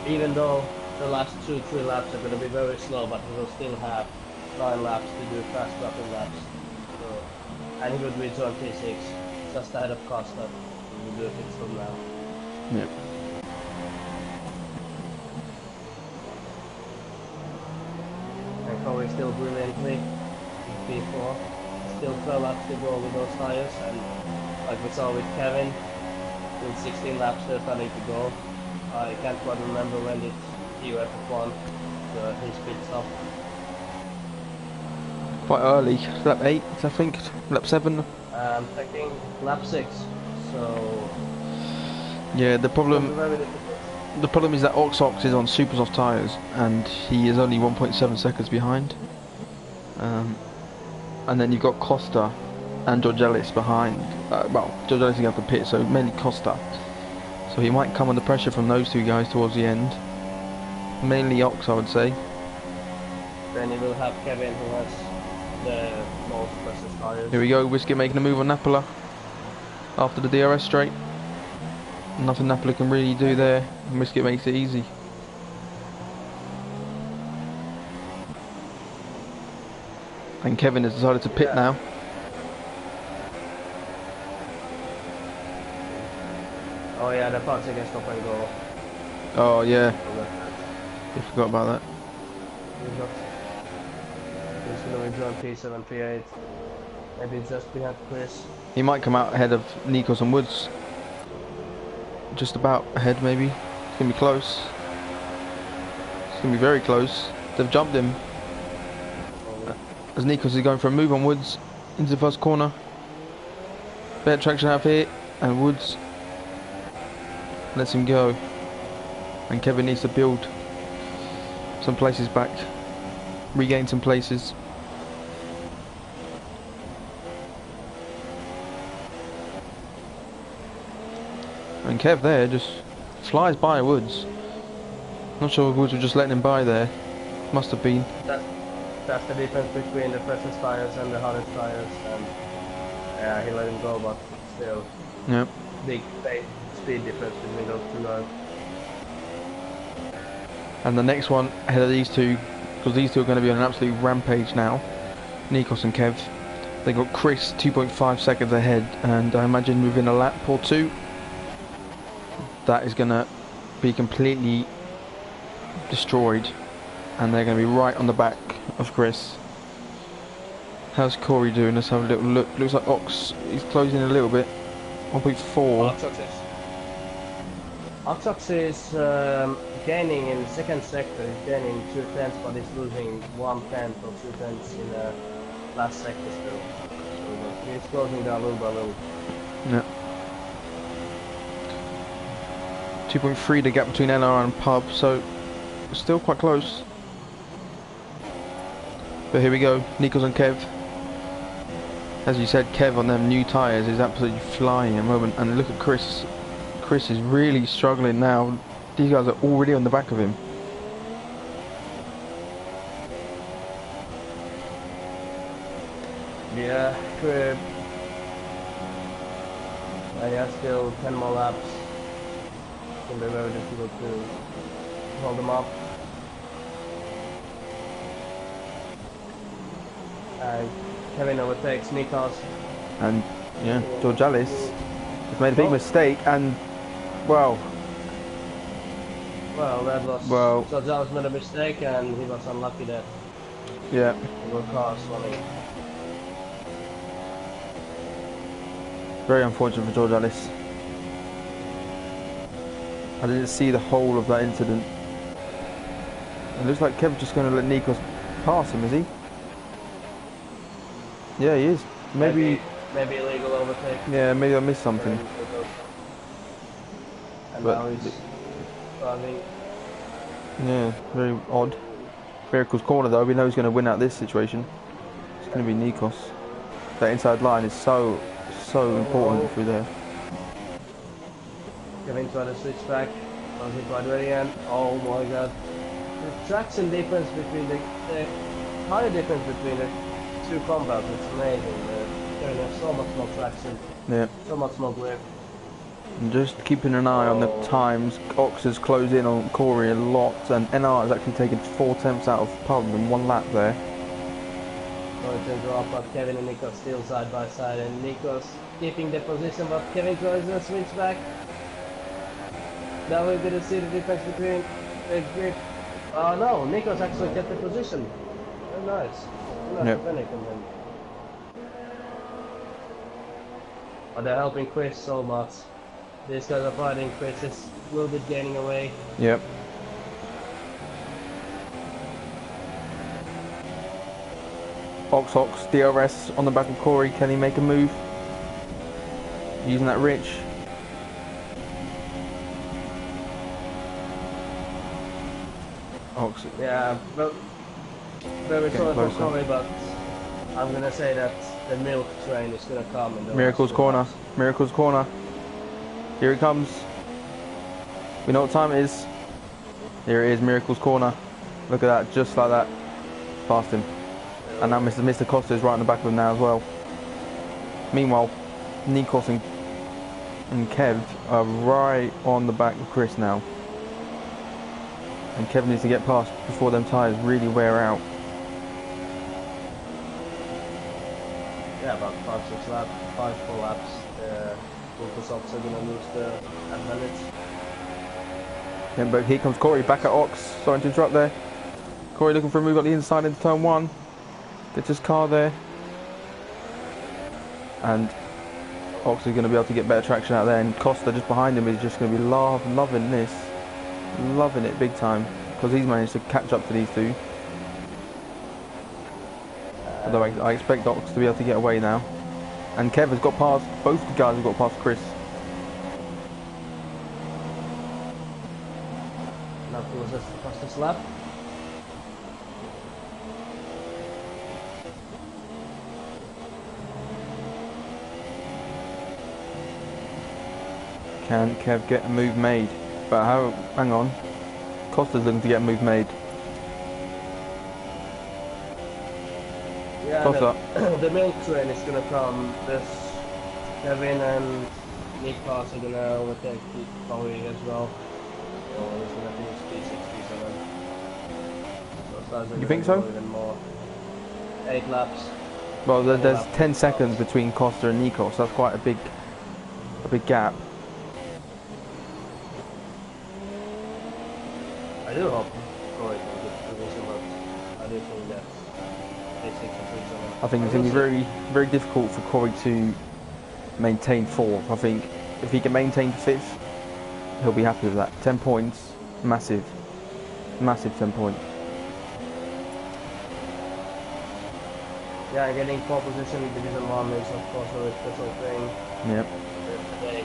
Even though the last 2-3 laps are going to be very slow, but he will still have 9 laps to do fast dropping laps. So, and he would rejoin P6 just ahead of Costa. He will do a pit stop now. Yep. And Corey still brilliantly in P4. Still 12 laps to go with those tires, and like we saw with Kevin, in 16 laps they're starting to go. I can't quite remember when did TUF F1 his pit stop. Quite early, lap 8 I think, lap 7. I'm thinking lap 6, so Yeah, the problem is that Ox is on super soft tyres and he is only 1.7 seconds behind. And then you've got Costa and Georgiades behind. Well, Georgiades is going to have to pit, so mainly Costa. So he might come under pressure from those two guys towards the end. Mainly Ox, I would say. Then you will have Kevin, who has the most precious tires. Here we go, Whiskey making a move on Napola after the DRS straight. Nothing Napola can really do there, and Whiskey makes it easy. And Kevin has decided to pit now. Oh yeah, the 5 second stop and go. Oh yeah, I forgot about that. He's going to rejoin P7, P8. Maybe just behind Chris. He might come out ahead of Nikos and Woods. Just about ahead maybe. It's going to be close. It's going to be very close. They've jumped him. As Nikos is going for a move on Woods into the first corner. Better traction out here, and Woods lets him go. And Kevin needs to build some places back. Regain some places. And Kev there just flies by Woods. Not sure if Woods was just letting him by there. Must have been. That's the difference between the freshest tires and the hardest tires. And yeah, he let him go, but still. Yep. Big speed difference between those two guys. And the next one ahead of these two, because these two are going to be on an absolute rampage now, Nikos and Kev. They got Chris 2.5 seconds ahead, and I imagine within a lap or two, that is going to be completely destroyed, and they're going to be right on the back of Chris. How's Corey doing? Let's have a little look. Looks like Ox is closing a little bit. 1.4. Ox is gaining in second sector. He's gaining 2/10, but he's losing 1/10 or 2/10 in the last sector still. So he's closing down little by little. Yeah. 2.3 the gap between NR and Pub, so still quite close. But here we go, Nikos and Kev. As you said, Kev on them new tyres is absolutely flying at the moment, and look at Chris. Chris is really struggling now. These guys are already on the back of him. Yeah, yeah, still 10 more laps. It's going to be very difficult to hold them up. And Kevin overtakes Nikos. And yeah, Georgalis has made a big mistake, and well, that was Georgalis made a mistake, and he was unlucky that yeah, there were cars running. very unfortunate for Georgalis. I didn't see the whole of that incident. It looks like Kev's just going to let Nikos pass him, is he? Yeah, he is. Maybe illegal overtake. Yeah, maybe I missed something. And now he's driving. Yeah, very odd. Miracle's corner though, we know he's going to win out this situation. It's going to be Nikos. That inside line is so important through there. Kevin tried to switch back. Was it quite ready? And oh my god. The traction difference between the higher difference between the two compounds, it's amazing. There's so much more traction. Yeah. So much more grip. And just keeping an eye on the times. Ox has closed in on Corey a lot, and NR has actually taken 4/10 out of Pub in one lap there. Going to drop, but Kevin and Nikos still side by side, and Nikos keeping the position, but Kevin tries to switch back. Now we're going to see the difference between the grip. Oh no, Nikos actually kept the position. Very nice. Nice panic on him. But they're helping Chris so much. These guys are fighting. Chris is a little bit gaining away. Yep. Ox, DRS on the back of Corey. Can he make a move? Using that rich. Ox. Yeah, but very sorry for Corey, but I'm gonna say that the milk train is gonna come in the Miracle's corner. Miracle's corner. Here it comes. We know what time it is. Here it is, Miracle's corner. Look at that, just like that. Past him. And now Mr. Costa is right on the back of him now as well. Meanwhile, Nikos and Kev are right on the back of Chris now. And Kev needs to get past before them tyres really wear out. Yeah, about 5-6 laps, 5-4 laps. Lucas Ox are gonna lose the advantage. Yeah, but here comes Corey back at Ox. Sorry to interrupt there. Corey looking for a move on the inside into turn 1. Gets his car there. And Ox is going to be able to get better traction out there. And Costa just behind him is just going to be loving this. Loving it big time. Because he's managed to catch up to these two. Although I expect Ox to be able to get away now. And Kev has got past, both the guys have got past Chris. Now was the fastest lap. Can Kev get a move made? But how, hang on. Costa's looking to get a move made. Yeah, Costa. the milk train is gonna come. This Kevin and Nikos are gonna overtake Corey as well. So he's gonna finish P6, P7. guys are You gonna think go so? even more. 8 laps. Well, there's laps, 10 laps. seconds between Costa and Nikos. That's quite a big gap. I do hope Corey can get position, but I do think that A6 is reasonable. I think it's going to be very, very difficult for Corey to maintain 4th. I think if he can maintain 5th, he'll be happy with that. 10 points, massive, massive 10 points. Yeah, getting pole position in Division 1 is of course a very special thing. Yep. Today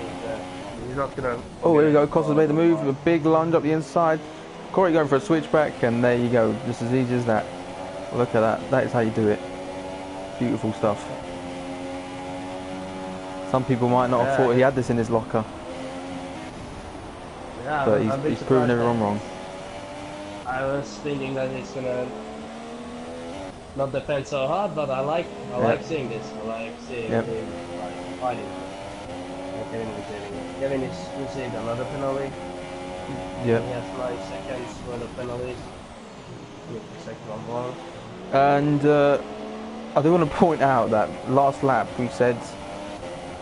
he's not gonna. Oh, here we go. Costa's made the move. A big lunge up the inside. Corey going for a switchback, and there you go. Just as easy as that. Look at that. That is how you do it. Beautiful stuff. Some people might not have thought he had this in his locker. Yeah, but he's proven everyone wrong. I was thinking that he's gonna not defend so hard, but I like seeing this. I like seeing him like fighting. Kevin is received another penalty. Yeah. He has 9 seconds worth of penalties. The second one wrong. And I do want to point out that last lap we said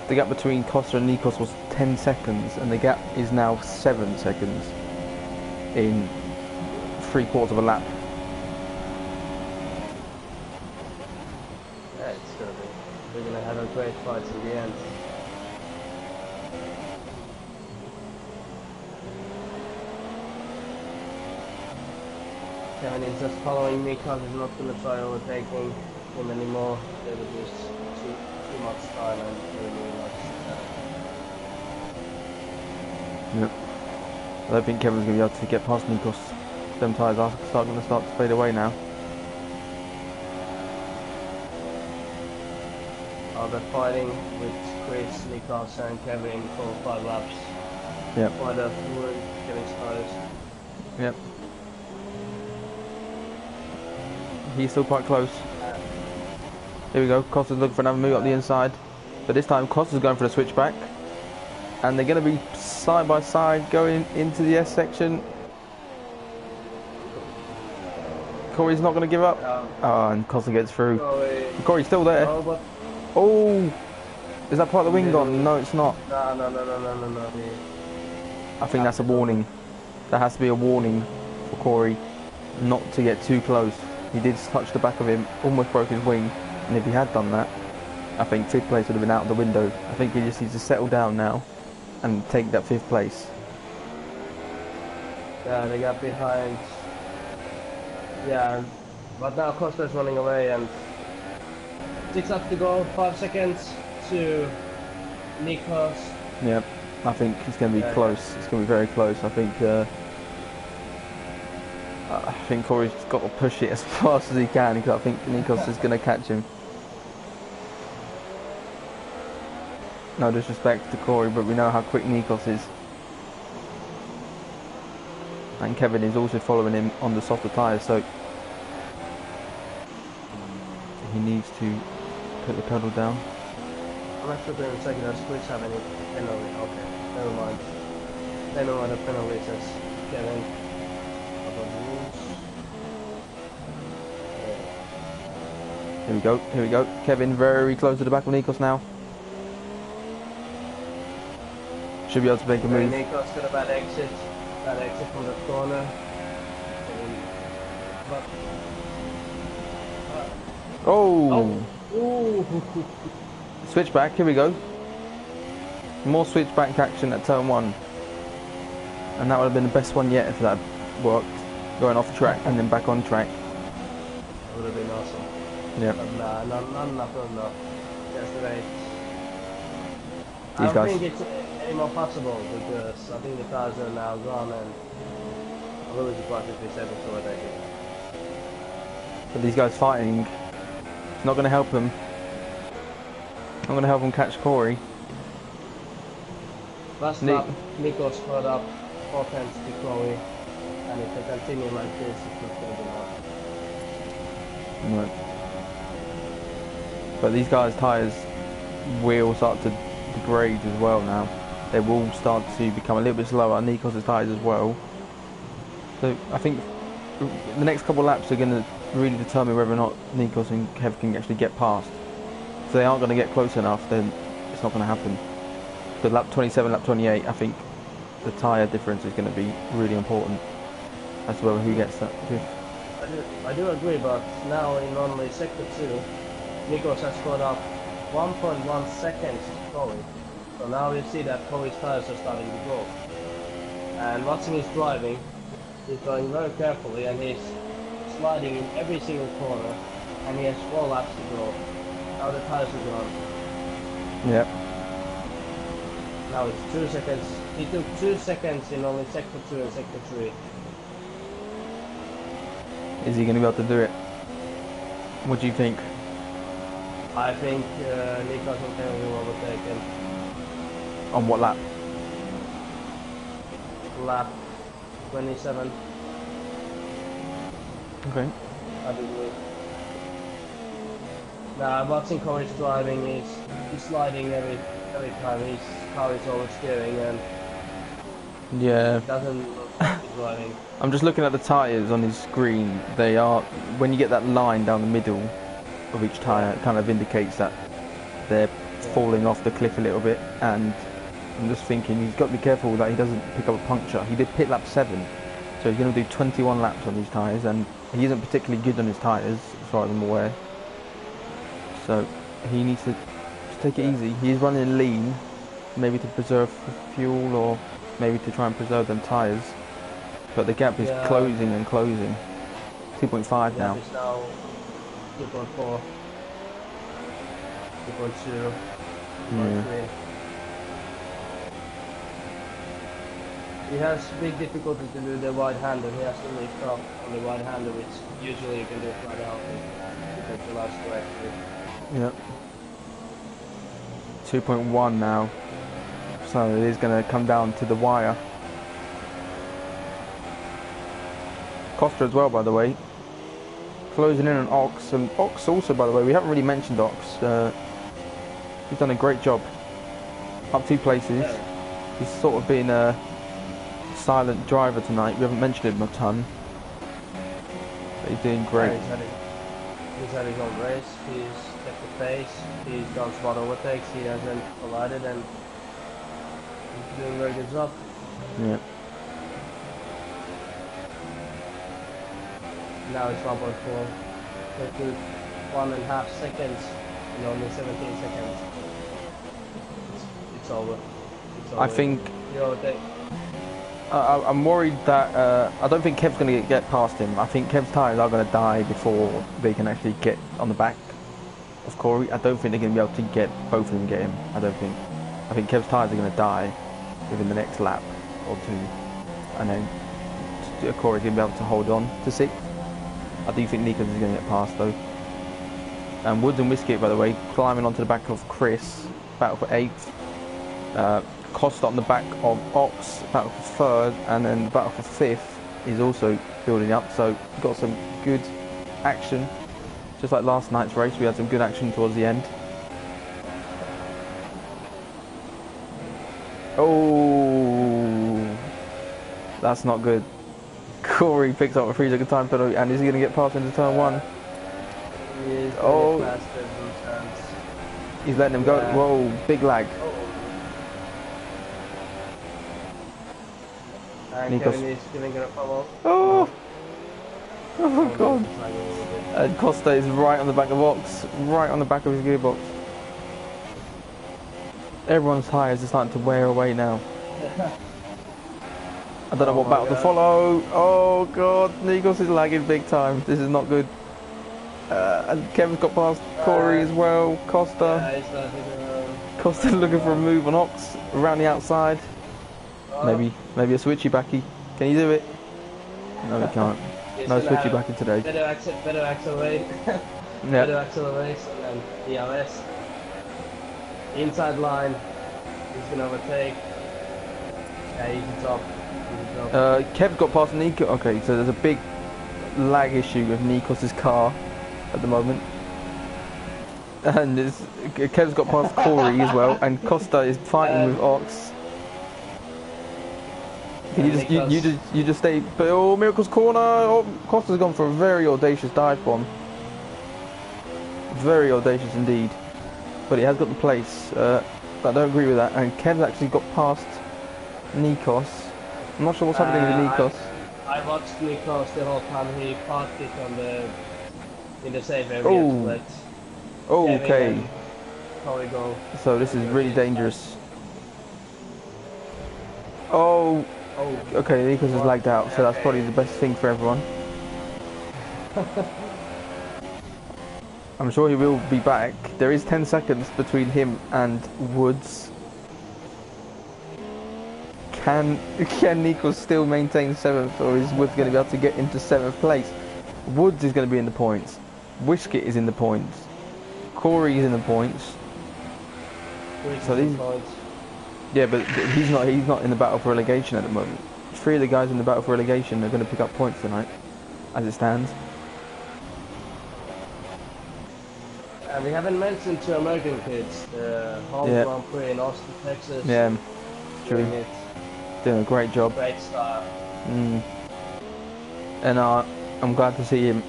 the gap between Costa and Nikos was 10 seconds, and the gap is now 7 seconds in 3/4 of a lap. Yeah, it's gonna be. We're gonna have a great fight in the end. Kevin is just following me because he's not gonna try overtaking him anymore. They would lose too much time and really much. Yep. I don't think Kevin's going to be able to get past Nikos. Them tyres are going to start to fade away now. They're fighting with Chris, Nikos and Kevin for 5 laps. Yep. For the fluid Kevin's tyres. Yep. He's still quite close. Here we go. Costa's looking for another move up the inside. But this time Costa's going for the switchback. And they're going to be side by side going into the S section. Corey's not going to give up. Oh, and Costa gets through. Corey's still there. No, oh! Is that part of the wing gone? No, it's not. No. I think that's a warning. That has to be a warning for Corey not to get too close. He did touch the back of him, almost broke his wing. And if he had done that, I think 5th place would have been out the window. I think he just needs to settle down now and take that 5th place. Yeah, they got behind. Yeah, but now Costa's running away and 6 up to go, 5 seconds to Nikos. Yep, I think it's going to be close. Yeah. It's going to be very close. I think Corey's got to push it as fast as he can because I think Nikos is going to catch him. No disrespect to Corey, but we know how quick Nikos is. And Kevin is also following him on the softer tyres, so he needs to put the pedal down. I'm actually going to check does Chris have any penalty. Okay, never mind. They know what the penalty says. Kevin. Here we go. Kevin very close to the back of Nikos now. Should be able to make a move. Nikos got a bad exit from the corner. Oh! Ooh. Switchback, here we go. More switchback action at turn 1. And that would have been the best one yet if that had worked. Going off track and then back on track. That would have been awesome. Yep. But nah, not enough. Just right. I don't think it's any more possible because I think the cars are now gone and I'm really surprised if he's able to overtake it. But these guys fighting, it's not going to help them. Not going to help them catch Corey. Last lap, Nikos caught up 4 tenths to Corey, and if they continue like this, it's not going to be enough. Right. But these guys' tyres will start to degrade as well now. They will start to become a little bit slower. Nikos' tyres as well. So I think the next couple of laps are going to really determine whether or not Nikos and Kev can actually get past. If they aren't going to get close enough, then it's not going to happen. So lap 27, lap 28, I think the tyre difference is going to be really important as well who gets that. I do agree, but now in only sector 2, Nikos has caught up 1.1 seconds to Corey. So now you see that Corey's tires are starting to go. And watching his driving, he's going very carefully and he's sliding in every single corner, and he has 4 laps to go. Now the tires are gone. Yep. Now it's 2 seconds. He took 2 seconds in only sector 2 and sector 3. Is he going to be able to do it? What do you think? I think Nikos and Kevin will overtake him. On what lap? Lap 27. Okay. I believe. Now watching Corey's driving, he's sliding every time. His car is oversteering and Yeah. doesn't look like he's driving. I'm just looking at the tyres on his screen. They are, when you get that line down the middle of each tyre, it kind of indicates that they're falling off the cliff a little bit. And I'm just thinking he's got to be careful that he doesn't pick up a puncture. He did pit lap 7, so he's going to do 21 laps on these tyres, and he isn't particularly good on his tyres, as far as I'm aware. So he needs to just take it easy. He's running lean, maybe to preserve fuel or maybe to try and preserve them tyres. But the gap is closing and closing. 2.5 now. It's now 2.4, 2.2, 2.3. He has big difficulty to do the wide hander. He has to lift up on the wide hander, which usually you can do flat out if you take the last correctly. Yep. 2.1 now. So it is going to come down to the wire. Costa as well, by the way. Closing in on Ox, and Ox also, by the way, we haven't really mentioned Ox. He's done a great job. Up 2 places. He's sort of been a silent driver tonight. We haven't mentioned him a ton. But he's doing great. Yeah, he's had his own race. He's kept the pace. He's done smart overtakes. He hasn't collided, and he's doing a very good job. Yeah. Now it's 1.4. They took 1.5 seconds in only 17 seconds. It's over. It's over. I think You know, I'm worried that I don't think Kev's going to get past him. I think Kev's tyres are going to die before they can actually get on the back of Corey. I don't think they're going to be able to get both of them get him. I think Kev's tyres are going to die within the next lap or 2, and then Corey's going to be able to hold on to 6th. I do think Nikos is going to get past though. And Woods and Whiskey, by the way, climbing onto the back of Chris, battle for 8th. Costa on the back of Ox, battle for 3rd, and then the battle for 5th is also building up. So we've got some good action. Just like last night's race, we had some good action towards the end. Oh, that's not good. Corey picks up a 3-second time penalty, and is he going to get past into turn 1? Oh, he's letting him go. Whoa, big lag. And Kevin is giving it a follow. Oh, oh god. And Costa is right on the back of Ox, right on the back of his gearbox. Everyone's tyres are starting to wear away now. I don't know what battle to follow. Oh god, Nikos is lagging big time. This is not good. And Kevin's got past Corey as well. Costa. Costa looking for a move on Ox around the outside. Maybe a switchy backy. Can you do it? No, he can't. No switchy backy today. Better accelerate. Better accelerate, and then ELS. Inside line. He's gonna overtake. Yeah, easy top. Kev got past Nikos. Okay, so there's a big lag issue with Nikos' car at the moment. And Kev's got past Corey as well, and Costa is fighting with Ox. You just, you just stay. But oh, Miracle's corner. Oh, Costa's gone for a very audacious dive bomb. Very audacious indeed. But he has got the place. But I don't agree with that. And Kev's actually got past Nikos. I'm not sure what's happening with Nikos. I watched Nikos the whole time. He parked it on in the safe area. Oh. Okay. Go. So this is really dangerous. Oh. Okay, Nikos is lagged out, so that's probably the best thing for everyone. I'm sure he will be back. There is 10 seconds between him and Woods. Can Nikos still maintain 7th, or is Woods going to be able to get into 7th place? Woods is going to be in the points. Whisket is in the points. Corey is in the points. So these, yeah, but he's not in the battle for relegation at the moment. 3 of the guys in the battle for relegation are going to pick up points tonight, as it stands. And we haven't mentioned 2 American kids, the home Grand Prix in Austin, Texas. Yeah, true. Doing a great job. Great start. And I'm glad to see him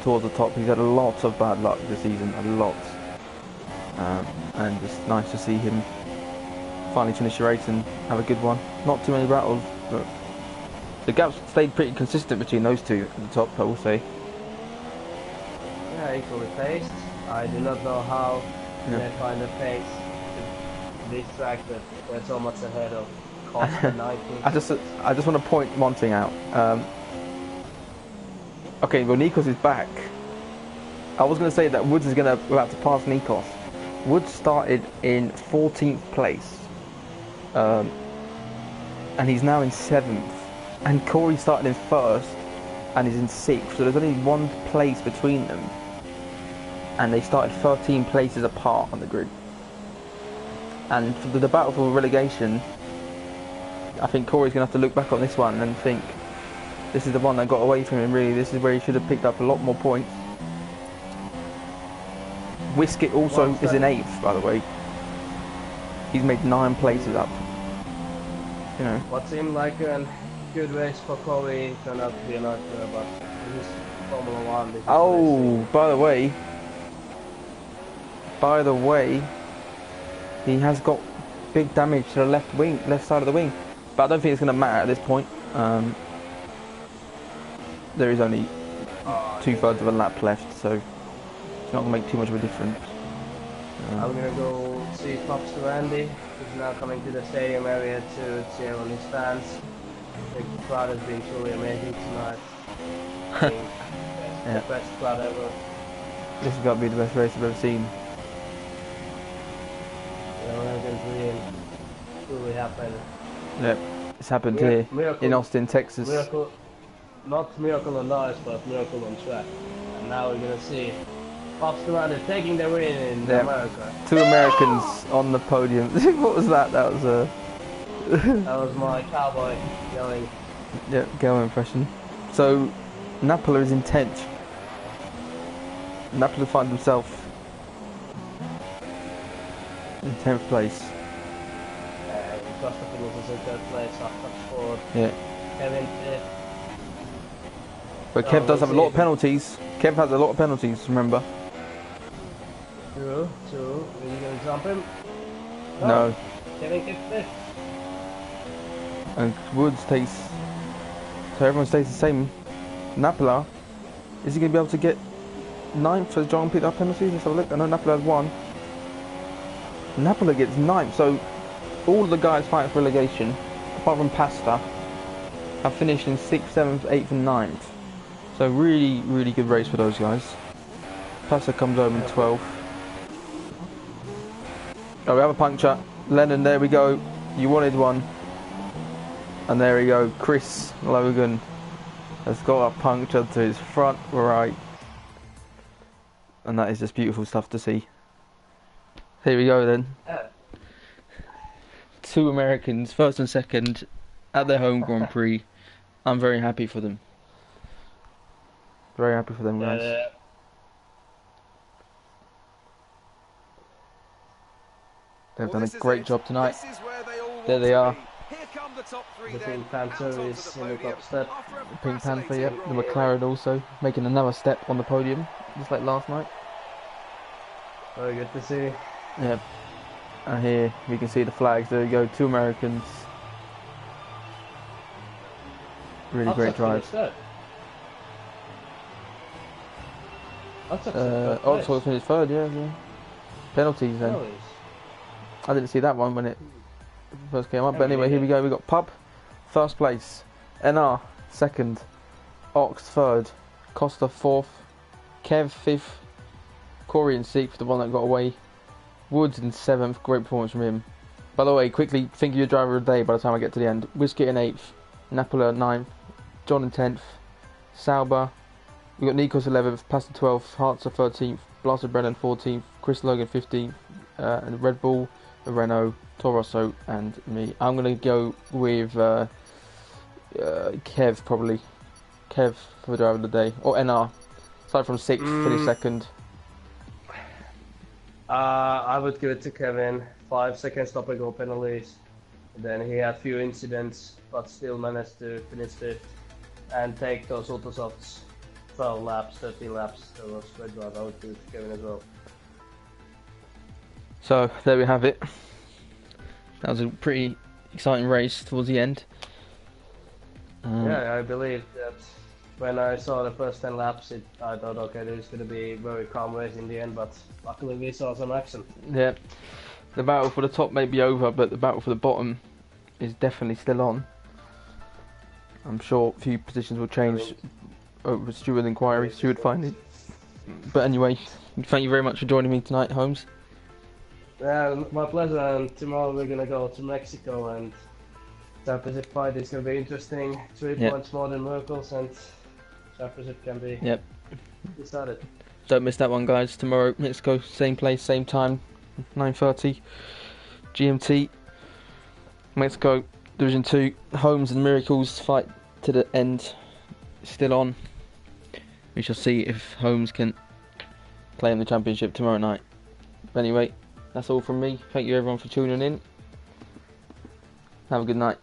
towards the top. He's had a lot of bad luck this season, a lot. And it's nice to see him finally finish the race and have a good one. Not too many battles, but the gap's stayed pretty consistent between those two at the top, I will say. Yeah, equally paced. I do not know how they find the pace to this track that they're so much ahead of Costa 19. I just want to point one thing out. Okay, well Nikos is back. I was going to say that Woods is about to pass Nikos. Woods started in 14th place, and he's now in 7th. And Corey started in 1st, and he's in 6th. So there's only 1 place between them. And they started 13 places apart on the grid. And for the battle for relegation, I think Corey's going to have to look back on this one and think, this is the one that got away from him, really. This is where he should have picked up a lot more points. Whisket also is in 8th, by the way. He's made 9 places up. You know. What seemed like a good race for Corey turned out to be a nightmare, but this is Formula 1. This is racing. By the way, he has got big damage to the left side of the wing. But I don't think it's going to matter at this point. There is only 2/3 of a lap left, so it's not going to make too much of a difference. I'm going to go see Pops to Andy. He's now coming to the stadium area to cheer on his fans. The crowd has been truly amazing tonight. The best crowd ever. This has got to be the best race I've ever seen. The American dream truly happened. Yep, it's happened here in Austin, Texas. Not miracle on ice, but miracle on track. And now we're going to see Pops to Andy taking the win in America. 2 Americans on the podium. What was that? That was a... That was my cowboy yelling. Yeah, go impression. So, Napola is in 10th. Napola finds himself in 10th place. Costa finishes in 3rd place after 4th. Yeah. Kevin 5th. But Kev does have a lot of penalties. Kev has a lot of penalties, remember? True. Are you going to jump him? No. Kevin gets 5th. And Woods takes... So everyone stays the same. Napola, is he going to be able to get 9th as John picked up penalties? Let's have a look. I know Napola has 1. Napola gets 9th, so all of the guys fighting for relegation, apart from Pasta, have finished in 6th, 7th, 8th and 9th. So really, really good race for those guys. Pasta comes home in 12th. Oh, we have a puncture. Lennon, there we go. You wanted one. And there we go. Chris Logan has got a puncture to his front right. And that is just beautiful stuff to see. Here we go then. 2 Americans, 1st and 2nd, at their home Grand Prix. I'm very happy for them. Very happy for them, guys. They've done a great job tonight. There they are. The Pink Panther is in the top step. The Pink Panther, yep. The McLaren also making another step on the podium, just like last night. Very good to see. Yep. And here we can see the flags. There you go, 2 Americans. Really great drive. Oxford finished third, yeah. Penalties then. I didn't see that one when it first came up, but anyway, here we go. We got Pub, first place, NR, second, Ox, third, Costa, fourth, Kev, fifth, Corey in sixth, the one that got away, Woods in seventh, great performance from him. By the way, quickly, think of your driver of the day by the time I get to the end. Whiskey in eighth, Napola ninth, John in 10th, Sauber, we got Nikos 11th, Pastor 12th, Hartzer 13th, Blaster Brennan 14th, Chris Logan 15th, and Red Bull, Renault, Torosso, and me. I'm going to go with Kev, probably. Kev for the driver of the day. Or NR. Aside from 6th, finished second. I would give it to Kevin. 5-second stop and go penalties. Then he had few incidents, but still managed to finish 5th and take those Autosofts 12 laps, 13 laps. That was a great drive. I would give it to Kevin as well. So there we have it. That was a pretty exciting race towards the end. Yeah, I believe that when I saw the first 10 laps, I thought, okay, this is going to be a very calm race in the end, but luckily we saw some action. Yeah, the battle for the top may be over, but the battle for the bottom is definitely still on. I'm sure a few positions will change over steward inquiry, steward finding. But anyway, thank you very much for joining me tonight, Holmes. Yeah, my pleasure, and tomorrow we're gonna go to Mexico, and championship fight is gonna be interesting. 3 points more than Merkel's, and championship can be decided. Don't miss that one, guys. Tomorrow, Mexico, same place, same time, 9:30 GMT. Mexico, Division 2, Holmes and Miracles fight to the end, still on. We shall see if Holmes can claim the championship tomorrow night. But anyway, that's all from me. Thank you everyone for tuning in. Have a good night.